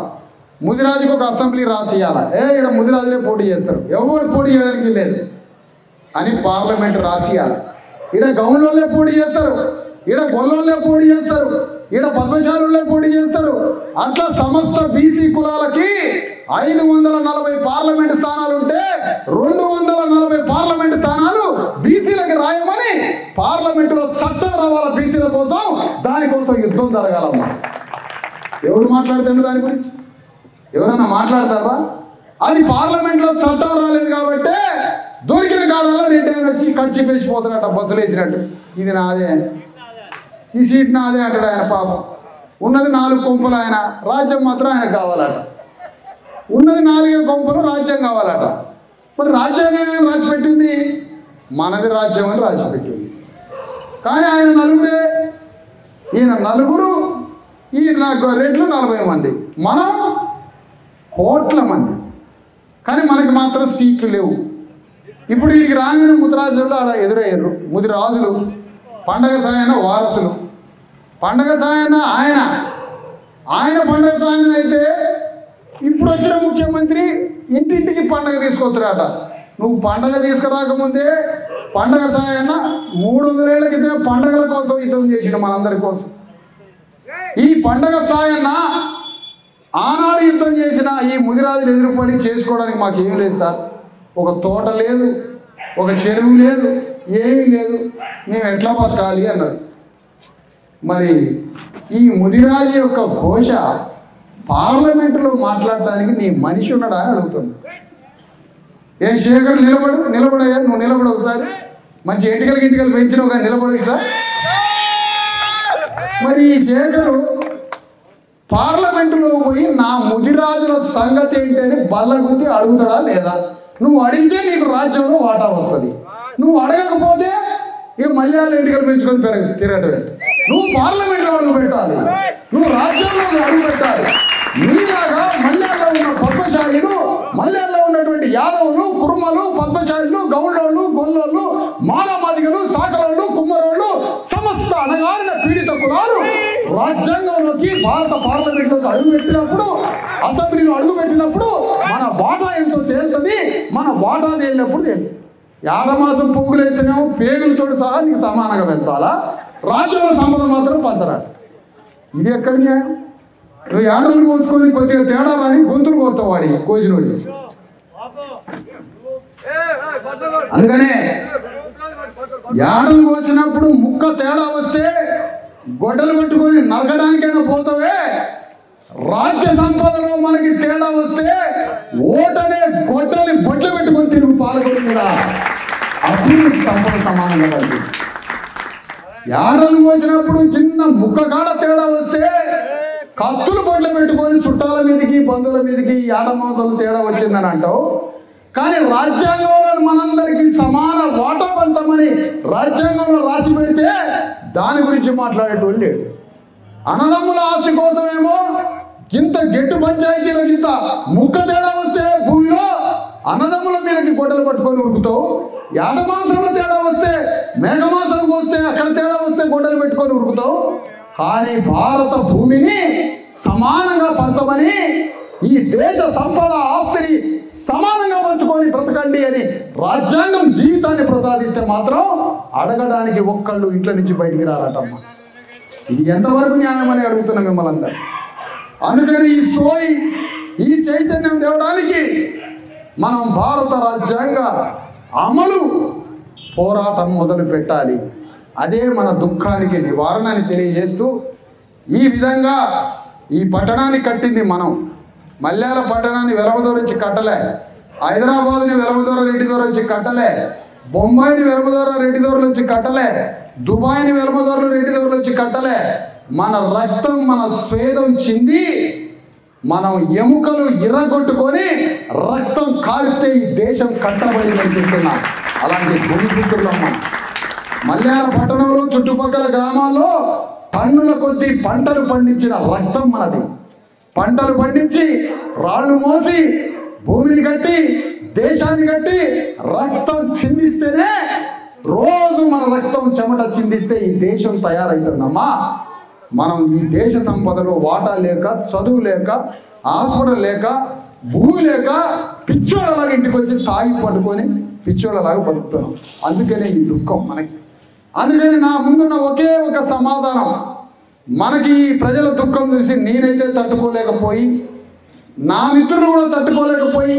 ముదిరాజుకి ఒక అసెంబ్లీ రాసియాల, ఇక్కడ ముదిరాజులే పోటీ చేస్తారు, ఎవరు పోటీ చేయడానికి లేదు అని పార్లమెంట్ రాసియాలి. ఇక్కడ గౌన్లోనే పోటీ చేస్తారు, ఇక్కడ గొల్లోనే పోటీ చేస్తారు, ఇక్కడ పద్మశాలులే పోటీ చేస్తారు. అట్లా సమస్త బీసీ కులాలకి 540 పార్లమెంట్ స్థానాలు ఉంటే 240 పార్లమెంట్ స్థానాలు బీసీలకి రాయమని పార్లమెంటులో చట్టం రావాల బీసీల కోసం. దానికోసం యుద్ధం జరగాలమ్మా. ఎవరు మాట్లాడతాడు దాని గురించి? ఎవరన్నా మాట్లాడతారా? అది పార్లమెంట్లో చట్టం రాలేదు కాబట్టి దొరికిన కాలంలో రెడ్డి వచ్చి కడిచి పేసిపోతున్నాడు బస్సులు వేసినట్టు. ఇది నాదే, ఈ సీట్ నాదే అంటాడు ఆయన. పాపం ఉన్నది 4 కొంపలు, ఆయన రాజ్యం మాత్రం ఆయనకు కావాలట. ఉన్నది 4 కొంపలు, రాజ్యం కావాలట. మరి రాజ్యాంగం ఏం రాసిపెట్టింది? మనది రాజ్యం అని రాసిపెట్టింది. కానీ ఆయన నలుగురే, ఈయన నలుగురు, ఈయన రెడ్లు 40 మంది, మనం కోట్ల మంది. కానీ మనకి మాత్రం సీట్లు లేవు. ఇప్పుడు వీడికి రాగానే ముదిరాజులు ఆడ ఎదురయ్యారు. ముదిరాజులు పండగ సాయన వారసులు. పండగ సాయన ఆయన పండగ సాయన అయితే ఇప్పుడు వచ్చిన ముఖ్యమంత్రి ఇంటింటికి పండగ తీసుకొస్తారట. నువ్వు పండగ తీసుకురాకముందే పండగ సాయన 300 ఏళ్ల క్రితం పండగల కోసం యుద్ధం చేసిండు మనందరి కోసం. ఈ పండగ సాయన ఆనాడు యుద్ధం చేసిన ఈ ముదిరాజులు ఎదురుపడి చేసుకోవడానికి మాకు ఏమీ లేదు సార్. ఒక తోట లేదు, ఒక చెరువు లేదు, ఏమీ లేదు, మేము ఎట్లా బతకాలి అన్నారు. మరి ఈ ముదిరాజు యొక్క ఘోష పార్లమెంటులో మాట్లాడటానికి నీ మనిషి ఉన్నాడా అని అడుగుతుంది. ఏం శేఖర్ నిలబడయ్యా, నువ్వు నిలబడు ఒకసారి. మంచి ఎంటికలు పెంచినావు కానీ నిలబడు ఇట్లా. మరి ఈ శేఖరు పార్లమెంటులో పోయి నా ముదిరాజుల సంగతి ఏంటి అని బల్లగుద్ది అడుగుతాడా లేదా? నువ్వు అడిగితే నీకు రాజ్యంలో వాటా వస్తుంది. నువ్వు అడగకపోతే ఇక మళ్ళీ ఎంటికలు పెంచుకొని తిరగటమే. నువ్వు పార్లమెంట్లో అడుగు పెట్టాలి, నువ్వు రాజ్యంలో అడుగు పెట్టాలి. మీలాగా మల్యాల్లో ఉన్న పద్మశాలీలు, మల్యాల్లో ఉన్నటువంటి యాదవులు, కుర్మలు, పద్మశాలీలు, గౌళ్ళోళ్ళు, గొల్లోళ్ళు, మాలమాదిగలు, సాకలోళ్ళు, కుమ్మరోళ్ళు, సమస్త అనగారిన పీడిత కులాలు రాజ్యాంగంలోకి భారత పార్లమెంట్లోకి అడుగుపెట్టినప్పుడు, అసెంబ్లీలో అడుగుపెట్టినప్పుడు మన వాటా ఎంతో తేలుతుంది. మన వాటా తేలినప్పుడు తెలుసు. 7 మాసం పోగులైతేనేమో పేగులతో సహా నీకు సమానంగా పెంచాలా, రాజ్యంలో సంపద మాత్రం పంచరా. ఇది ఎక్కడి న్యాయం? నువ్వు ఏడలు కోసుకొని కొద్దిగా తేడా రాని గొంతులు కోస్తావు వాడి కోసినోడి. అందుకనే ఏడలు కోసినప్పుడు ముక్క తేడా వస్తే గొడ్డలు పట్టుకొని నరకడానికైనా పోతావే. రాజ్య సంపదలో మనకి తేడా వస్తే ఓటనే గొడ్డలి బొడ్లు పెట్టుకొని తిరుగు పాల్గొని మీద అప్పుడు సంపద సమానంగా కలిసి. ఏడలు కోసినప్పుడు చిన్న ముక్క కాడ తేడా వస్తే కత్తులు బొడ్లు పెట్టుకొని చుట్టాల మీదకి, బంధువుల మీదకి ఏడ మాంసాలు తేడా వచ్చిందని అంటావు. కానీ రాజ్యాంగంలో మనందరికీ సమాన వాటా పంచమని రాజ్యాంగంలో రాసి పెడితే దాని గురించి మాట్లాడేటువంటి లేడు. అన్నదమ్ముల ఆస్తి కోసమేమో ఇంత గెట్టు పంచాయతీలో ఇంత ముక్క తేడా వస్తే భూమిలో అన్నదమ్ముల మీదకి గొడ్డలు పట్టుకొని ఉరుకుతావు. ఏట మాంసంలో తేడా వస్తే, మేఘమాసానికి వస్తే అక్కడ తేడా వస్తే గొడ్డలు పెట్టుకొని ఉరుకుతావు. కానీ భారత భూమిని సమానంగా పంచమని, ఈ దేశ సంపద ఆస్తిని సమానంగా పంచుకొని బ్రతకండి అని రాజ్యాంగం జీవితాన్ని ప్రసాదిస్తే మాత్రం అడగడానికి ఒక్కళ్ళు ఇంట్లో నుంచి బయటికి రారటమ్మా. ఇది ఎంతవరకు న్యాయం అని అడుగుతున్నా మిమ్మల్ని అందరూ. అందుకని ఈ చైతన్యం తేవడానికి మనం భారత రాజ్యాంగ అమలు పోరాటం మొదలు పెట్టాలి. అదే మన దుఃఖానికి నివారణ అని తెలియజేస్తూ, ఈ విధంగా ఈ పట్టణాన్ని కట్టింది మనం. మల్యాల పట్టణాన్ని వెలమదూరు నుంచి కట్టలే, హైదరాబాద్ని వెలమదూర రెడ్డిదూరు నుంచి కట్టలే, బొంబాయిని వెలమదూర రెడ్డిదూరు నుంచి కట్టలే, దుబాయ్ని వెలమదూరు రెడ్డిదూరు నుంచి కట్టలే. మన రక్తం, మన స్వేదం చింది మనం ఎముకలు ఇర్రగొట్టుకొని రక్తం కాల్స్తే ఈ దేశం కట్టబడిందని చెప్తున్నా. అలాంటి భూమిపుత్రులం మనం. మల్యాల పట్టణంలో చుట్టుపక్కల గ్రామాల్లో టన్నుల కొద్దీ పంటలు పండించిన రక్తం మనది. పంటలు పండించి రాళ్ళు మోసి భూమిని కట్టి దేశాన్ని కట్టి రక్తం చిందిస్తేనే, రోజు మన రక్తం చెమట చిందిస్తే ఈ దేశం తయారవుతుందమ్మా. మనం ఈ దేశ సంపదలో వాటా లేక, చదువు లేక, హాస్పిటల్ లేక, భూమి లేక పిచ్చోళ్ళలాగా ఇంటికి వచ్చి తాగి పట్టుకొని పిచ్చోళ్ళలాగా బతుకుతున్నాం. అందుకనే ఈ దుఃఖం మనకి. అందుకని నా ముందున్న ఒకే ఒక సమాధానం, మనకి ఈ ప్రజల దుఃఖం చూసి నేనైతే తట్టుకోలేకపోయి, నా మిత్రులు కూడా తట్టుకోలేకపోయి,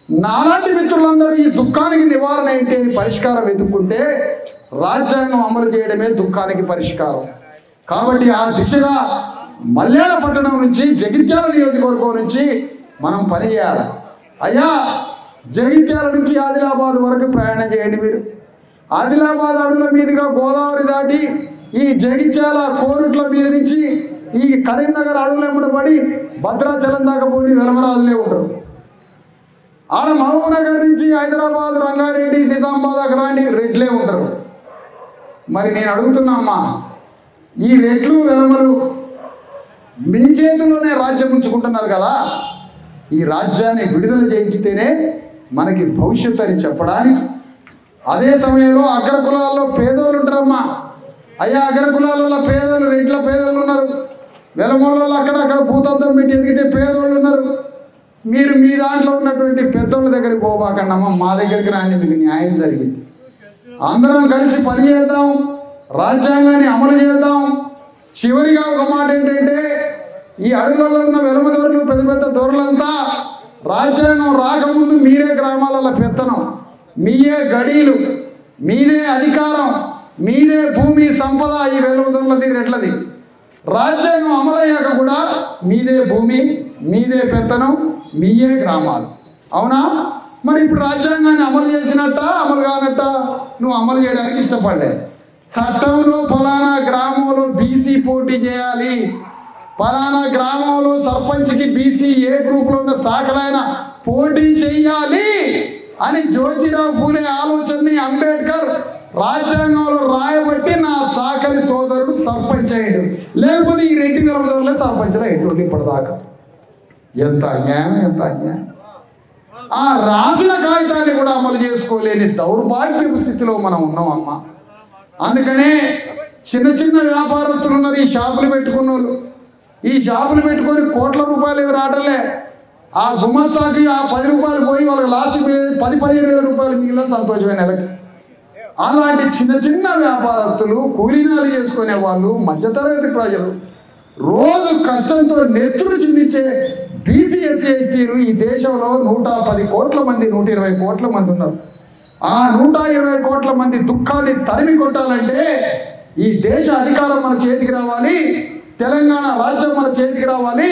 నాలాంటి మిత్రులందరూ ఈ దుఃఖానికి నివారణ ఏంటి అని పరిష్కారం వెతుక్కుంటే రాజ్యాంగం అమలు చేయడమే దుఃఖానికి పరిష్కారం. కాబట్టి ఆ దిశగా మల్యాల పట్టణం నుంచి జగిత్యాల నియోజకవర్గం నుంచి మనం పనిచేయాలి. అయ్యా జగిత్యాల నుంచి ఆదిలాబాద్ వరకు ప్రయాణం చేయండి. మీరు ఆదిలాబాద్ అడవుల మీదుగా గోదావరి దాటి ఈ జగిత్యాల కోరుట్ల మీద నుంచి ఈ కరీంనగర్ అడవులు ఎమ్మడబడి భద్రాచలం దాకా పోయి వెలమరాజులే ఉంటారు. ఆడ మహబూబ్నగర్ నుంచి హైదరాబాద్ రంగారెడ్డి నిజామాబాద్ అక్కడ రాండి రెడ్లే ఉంటారు. మరి నేను అడుగుతున్నా అమ్మా, ఈ రెడ్లు వెలమలు మీ చేతిలోనే రాజ్యం ఉంచుకుంటున్నారు కదా, ఈ రాజ్యాన్ని విడుదల చేయించితేనే మనకి భవిష్యత్తు అని చెప్పడానికి. అదే సమయంలో అగ్రకులాల్లో పేదోళ్ళు ఉంటారమ్మా. అయ్యా అగ్రకులాలలో పేదలు రెడ్ల పేదోళ్ళు ఉన్నారు, వెలమలలో అక్కడక్కడ భూతత్వం పెట్టి ఎదిగితే పేదోళ్ళు ఉన్నారు. మీరు మీ దాంట్లో ఉన్నటువంటి పెద్దోళ్ళ దగ్గరికి పోబాకండమ్మా, మా దగ్గరికి రాండి, మీకు న్యాయం జరిగింది. అందరం కలిసి పనిచేద్దాం, రాజ్యాంగాన్ని అమలు చేద్దాం. చివరిగా ఒక మాట ఏంటంటే, ఈ అడవులలో ఉన్న వెలమ దొరలు పెద్ద పెద్ద దొరలంతా రాజ్యాంగం రాకముందు మీరే గ్రామాలలో పెత్తనం, మీయే గడీలు, మీదే అధికారం, మీదే భూమి సంపద. ఈ వెలమ దొరలది రెడ్లది. రాజ్యాంగం అమలయ్యాక కూడా మీదే భూమి, మీదే పెత్తనం, మీయే గ్రామాలు. అవునా? మరి ఇప్పుడు రాజ్యాంగాన్ని అమలు చేసినట్ట అమలు కానట్ట? నువ్వు అమలు చేయడానికి ఇష్టపడలే. చట్టంలో ఫలానా గ్రామంలో బీసీ పోటీ చేయాలి, ఫలానా గ్రామంలో సర్పంచ్కి బీసీ ఏ గ్రూప్లో ఉన్న శాఖలైన పోటీ చేయాలి అని జ్యోతిరావు ఫూలే ఆలోచనని అంబేద్కర్ రాజ్యాంగంలో రాయబట్టి నా చాకలి సోదరుడు సర్పంచ్ అయ్యాడు. లేకపోతే ఈ రెడ్డి గర్భదోరులే సర్పంచ్లో ఎటువంటి ఇప్పటిదాకా. ఎంత అన్యాయం, ఎంత అన్యాయం! ఆ రాసిన కాగితాన్ని కూడా అమలు చేసుకోలేని దౌర్భాగ్యపు స్థితిలో మనం ఉన్నామమ్మా. అందుకనే చిన్న చిన్న వ్యాపారస్తులు ఉన్నారు, ఈ షాపులు పెట్టుకున్న వాళ్ళు. ఈ షాపులు పెట్టుకొని కోట్ల రూపాయలు ఇవి రావటంలే. ఆ గుమస్తాకి ఆ 10 రూపాయలు పోయి వాళ్ళకి లాస్ట్ 10-15 వేల రూపాయలు మిగిలిన సంతోషమైన నెలకి. అలాంటి చిన్న చిన్న వ్యాపారస్తులు, కూలీనాలు చేసుకునే వాళ్ళు, మధ్యతరగతి ప్రజలు, రోజు కష్టంతో నెత్తురు చిందించే బీసీ ఎస్సీ ఎస్టీలు ఈ దేశంలో 110 కోట్ల మంది, 120 కోట్ల మంది ఉన్నారు. ఆ 120 కోట్ల మంది దుఃఖాన్ని తరిమి కొట్టాలంటే ఈ దేశ అధికారం మన చేతికి రావాలి, తెలంగాణ రాజ్యం మన చేతికి రావాలి.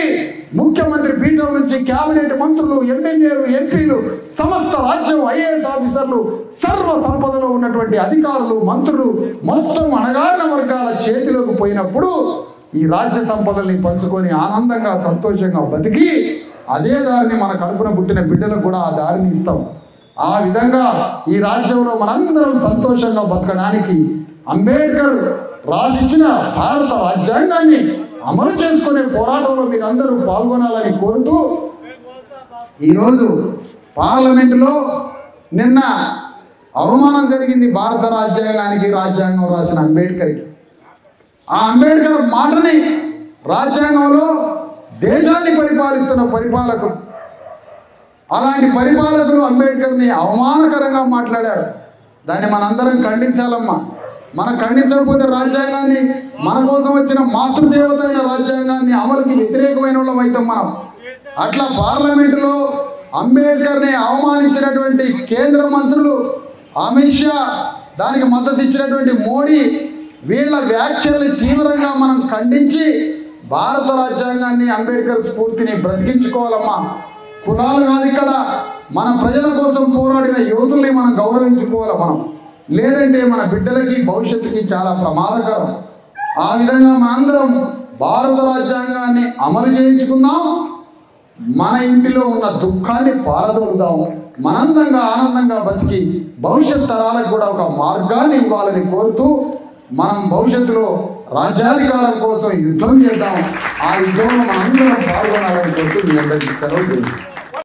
ముఖ్యమంత్రి పీఠం నుంచి క్యాబినెట్ మంత్రులు, ఎమ్మెల్యేలు, ఎంపీలు, సమస్త రాజ్యం, ఐఏఎస్ ఆఫీసర్లు, సర్వ సంపదలో ఉన్నటువంటి అధికారులు, మంత్రులు మొత్తం అణగారిన వర్గాల చేతిలోకి పోయినప్పుడు ఈ రాజ్య సంపదల్ని పంచుకొని ఆనందంగా సంతోషంగా బతికి అదే దారిని మన కడుపున పుట్టిన బిడ్డలకు కూడా ఆ దారిని ఇస్తాం. ఆ విధంగా ఈ రాజ్యంలో మనందరం సంతోషంగా బతకడానికి అంబేద్కర్ రాసిచ్చిన భారత రాజ్యాంగాన్ని అమలు చేసుకునే పోరాటంలో మీరందరూ పాల్గొనాలని కోరుతూ, ఈరోజు పార్లమెంటులో నిన్న అవమానం జరిగింది భారత రాజ్యాంగానికి, రాజ్యాంగం రాసిన అంబేద్కర్కి. ఆ అంబేద్కర్ మాటని రాజ్యాంగంలో దేశాన్ని పరిపాలిస్తున్న పరిపాలకులు, అలాంటి పరిపాలకులు అంబేద్కర్ని అవమానకరంగా మాట్లాడారు. దాన్ని మనందరం ఖండించాలమ్మా. మనం ఖండించకపోతే రాజ్యాంగాన్ని, మన కోసం వచ్చిన మాతృదేవత అయిన రాజ్యాంగాన్ని అమలుకి వ్యతిరేకమైన వాళ్ళం అవుతాం మనం. అట్లా పార్లమెంటులో అంబేద్కర్ని అవమానించినటువంటి కేంద్ర మంత్రులు అమిత్ షా, దానికి మద్దతు ఇచ్చినటువంటి మోడీ, వీళ్ళ వ్యాఖ్యల్ని తీవ్రంగా మనం ఖండించి భారత రాజ్యాంగాన్ని, అంబేద్కర్ స్ఫూర్తిని బ్రతికించుకోవాలమ్మా. కులాలు కాదు ఇక్కడ, మన ప్రజల కోసం పోరాడిన యోధుల్ని మనం గౌరవించుకోవాలి మనం. లేదంటే మన బిడ్డలకి భవిష్యత్తుకి చాలా ప్రమాదకరం. ఆ విధంగా మనందరం భారత రాజ్యాంగాన్ని అమలు చేయించుకుందాం, మన ఇంటిలో ఉన్న దుఃఖాన్ని పారదోలుదాం, మనందంగా ఆనందంగా బతికి భవిష్యత్ తరాలకు కూడా ఒక మార్గాన్ని ఇవ్వాలని కోరుతూ, మనం భవిష్యత్తులో రాజ్యాధికారం కోసం యుద్ధం చేద్దాం. ఆ యుద్ధంలో మనందరం పాల్గొనాలని కోరుతూ మీ అందరికీ సెలవు చేస్తాం.